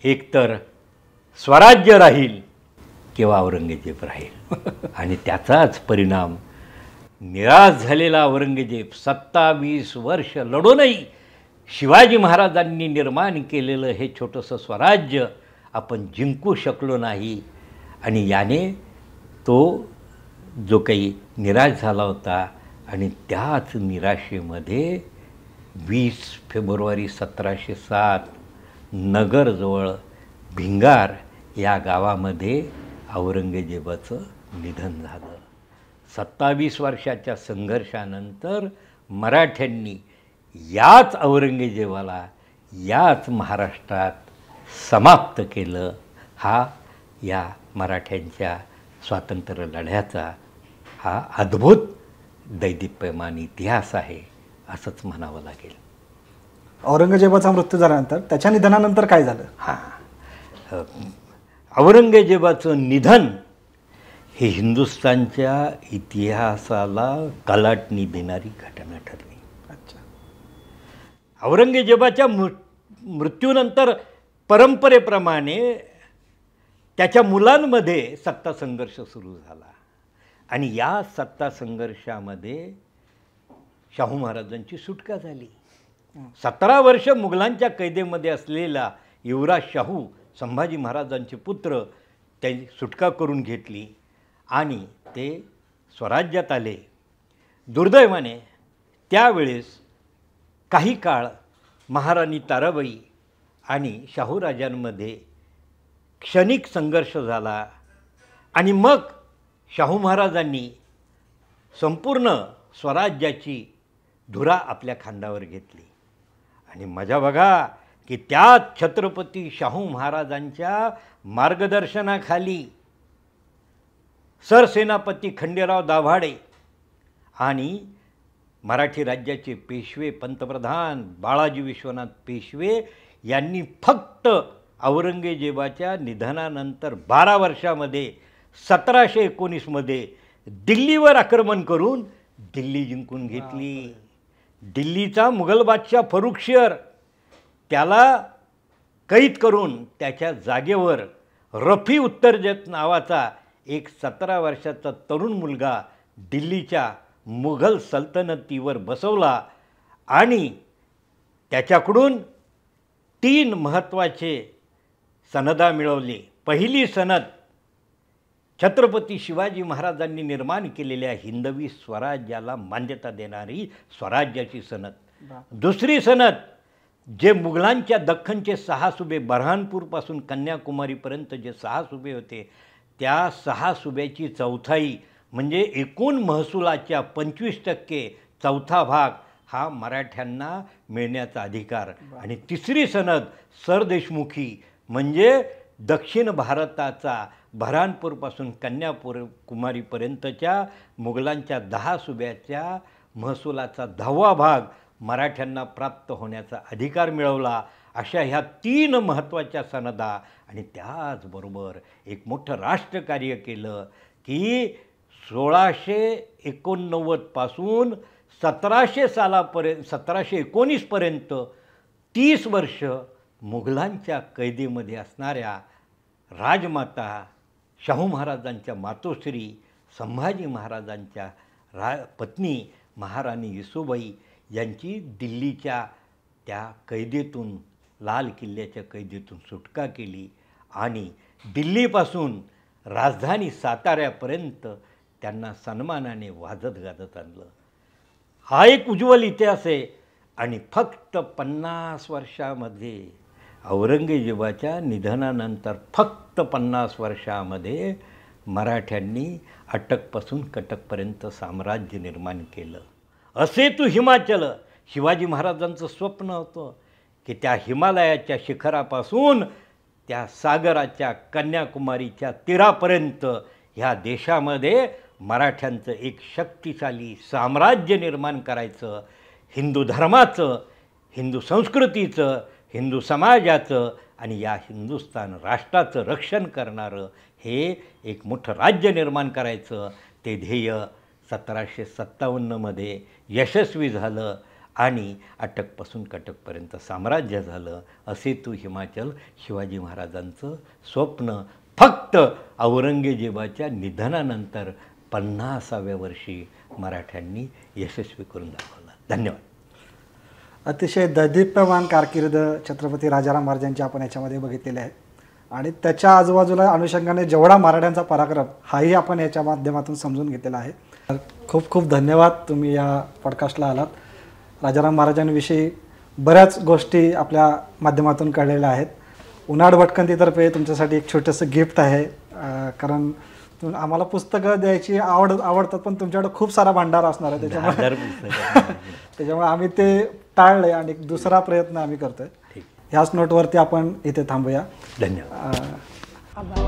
एकतर स्वराज्य राहील किंवा औरंगजेब राहील. आणि त्याचाच परिणाम निराश झालेला औरंगजेब 27 वर्ष लढूनही शिवाजी महाराजांनी निर्माण केलेलं हे छोटंसं स्वराज्य आपण जिंकू शकलो नाही. आणि याने तो जो काही निराश झाला होता आणि त्याच निराशेमध्ये 20 फेब्रुवारी 1707 नगरजवळ भिंगार या गावामध्ये औरंगजेबाचं निधन झालं. 27 वर्षाच्या संघर्षानंतर मराठ्यांनी याच औरंगजेबाला याच महाराष्ट्रात समाप्त केलं. हा या मराठ्यांच्या स्वातंत्र्य लढ्याचा हा अद्भुत दैदिप्यमान इतिहास आहे असंच म्हणावं लागेल. औरंगजेबाचा मृत्यू झाल्यानंतर त्याच्या निधनानंतर काय झालं? औरंगजेबाचं निधन हे हिंदुस्थानच्या इतिहासाला कलाटणी देणारी घटना ठरली. औरंगजेबाच्या मृत्यूनंतर परंपरेप्रमाणे त्याच्या मुलांमध्ये सत्ता संघर्ष सुरू झाला आणि या सत्ता संघर्षामध्ये शाहू महाराजांची सुटका झाली. 17 वर्ष मुघलांच्या कैदेमध्ये असलेला युवराज शाहू संभाजी महाराजांचे पुत्र त्यांनी सुटका करून घेतली आणि ते स्वराज्यात आले. दुर्दैवाने त्यावेळेस काही काळ महाराणी ताराबाई आणि शाहू राजांमध्ये क्षणिक संघर्ष झाला आणि मग शाहू महाराजांनी संपूर्ण स्वराज्याची धुरा आपल्या खांद्यावर घेतली. आणि मजा बघा की त्यात छत्रपती शाहू महाराजांच्या मार्गदर्शनाखाली सरसेनापती खंडेराव दाभाडे आणि मराठी राज्याचे पेशवे पंतप्रधान बाळाजी विश्वनाथ पेशवे यांनी फक्त औरंगजेबाच्या निधनानंतर 12 वर्षामध्ये 1719मध्ये दिल्लीवर आक्रमण करून दिल्ली जिंकून घेतली. दिल्लीचा मुघल बादशाह फरुखशेर त्याला कैद करून त्याच्या जागेवर रफी उत्तरजत नावाचा एक 17 वर्षाचा तरुण मुलगा दिल्लीच्या मुघल सल्तनतीवर बसवला आणि त्याच्याकडून 3 महत्त्वाचे सनदा मिळवली. पहिली सनद छत्रपती शिवाजी महाराजांनी निर्माण केलेल्या हिंदवी स्वराज्याला मान्यता देणारी स्वराज्याची सनद. दुसरी सनद जे मुघलांच्या दख्खनचे 6 सुबे बऱ्हाणपूरपासून कन्याकुमारीपर्यंत जे 6 सुबे होते त्या 6 सुब्याची चौथाई म्हणजे एकूण महसुलाच्या 25% चौथा भाग हा मराठ्यांना मिळण्याचा अधिकार. आणि तिसरी सनद सरदेशमुखी म्हणजे दक्षिण भारताचा बऱ्हाणपूरपासून कन्याकुमारीपर्यंतच्या मुघलांच्या 10 सुब्याच्या महसुलाचा 10वा भाग मराठ्यांना प्राप्त होण्याचा अधिकार मिळवला. अशा ह्या 3 महत्त्वाच्या सनदा आणि त्याचबरोबर एक मोठं राष्ट्रकार्य केलं की 1689 पासून 1719 पर्यंत 30 वर्ष मुघलांच्या कैदेमध्ये असणाऱ्या राजमाता शाहू महाराजांच्या मातोश्री संभाजी महाराजांच्या पत्नी महाराणी येसूबाई यांची दिल्लीच्या त्या कैदेतून लाल किल्ल्याच्या कैदेतून सुटका केली आणि दिल्लीपासून राजधानी साताऱ्यापर्यंत त्यांना सन्मानाने वाजत गाजत आणलं. हा एक उज्ज्वल इतिहास आहे. आणि फक्त 50 वर्षामध्ये औरंगजेबाच्या निधनानंतर फक्त 50 वर्षामध्ये मराठ्यांनी अटकपासून कटकपर्यंत साम्राज्य निर्माण केलं. असे तू हिमाचल शिवाजी महाराजांचं स्वप्न होतं की त्या हिमालयाच्या शिखरापासून त्या सागराच्या कन्याकुमारीच्या तीरापर्यंत ह्या देशामध्ये मराठ्यांचं एक शक्तिशाली साम्राज्य निर्माण करायचं. हिंदू धर्माचं, हिंदू संस्कृतीचं, हिंदू समाजाचं आणि या हिंदुस्थान राष्ट्राचं रक्षण करणारं हे एक मोठं राज्य निर्माण करायचं. ते ध्येय 1757मध्ये यशस्वी झालं आणि अटकपासून कटकपर्यंत साम्राज्य झालं. असे तू हिमाचल शिवाजी महाराजांचं स्वप्न फक्त औरंगजेबाच्या निधनानंतर 50व्या वर्षी मराठ्यांनी यशस्वी करून दाखवलं. धन्यवाद. अतिशय दैदिप्यमान कारकीर्द छत्रपती राजाराम महाराजांची आपण याच्यामध्ये बघितलेली आहे आणि त्याच्या आजूबाजूला अनुषंगाने जेवढा मराठ्यांचा पराक्रम हाही आपण याच्या माध्यमातून समजून घेतलेला आहे. खूप खूप धन्यवाद तुम्ही या पॉडकास्टला आलात. राजाराम महाराजांविषयी बऱ्याच गोष्टी आपल्या माध्यमातून कळलेल्या आहेत. उनाड भटकंतीतर्फे तुमच्यासाठी एक छोटंसं गिफ्ट आहे. कारण आम्हाला पुस्तकं द्यायची आवडतात पण तुमच्याकडे खूप सारा भांडार असणार आहे त्याच्यामुळे आम्ही ते टाळले आणि दुसरा प्रयत्न आम्ही करतोय. ह्याच नोटवरती आपण इथे थांबूया. धन्यवाद.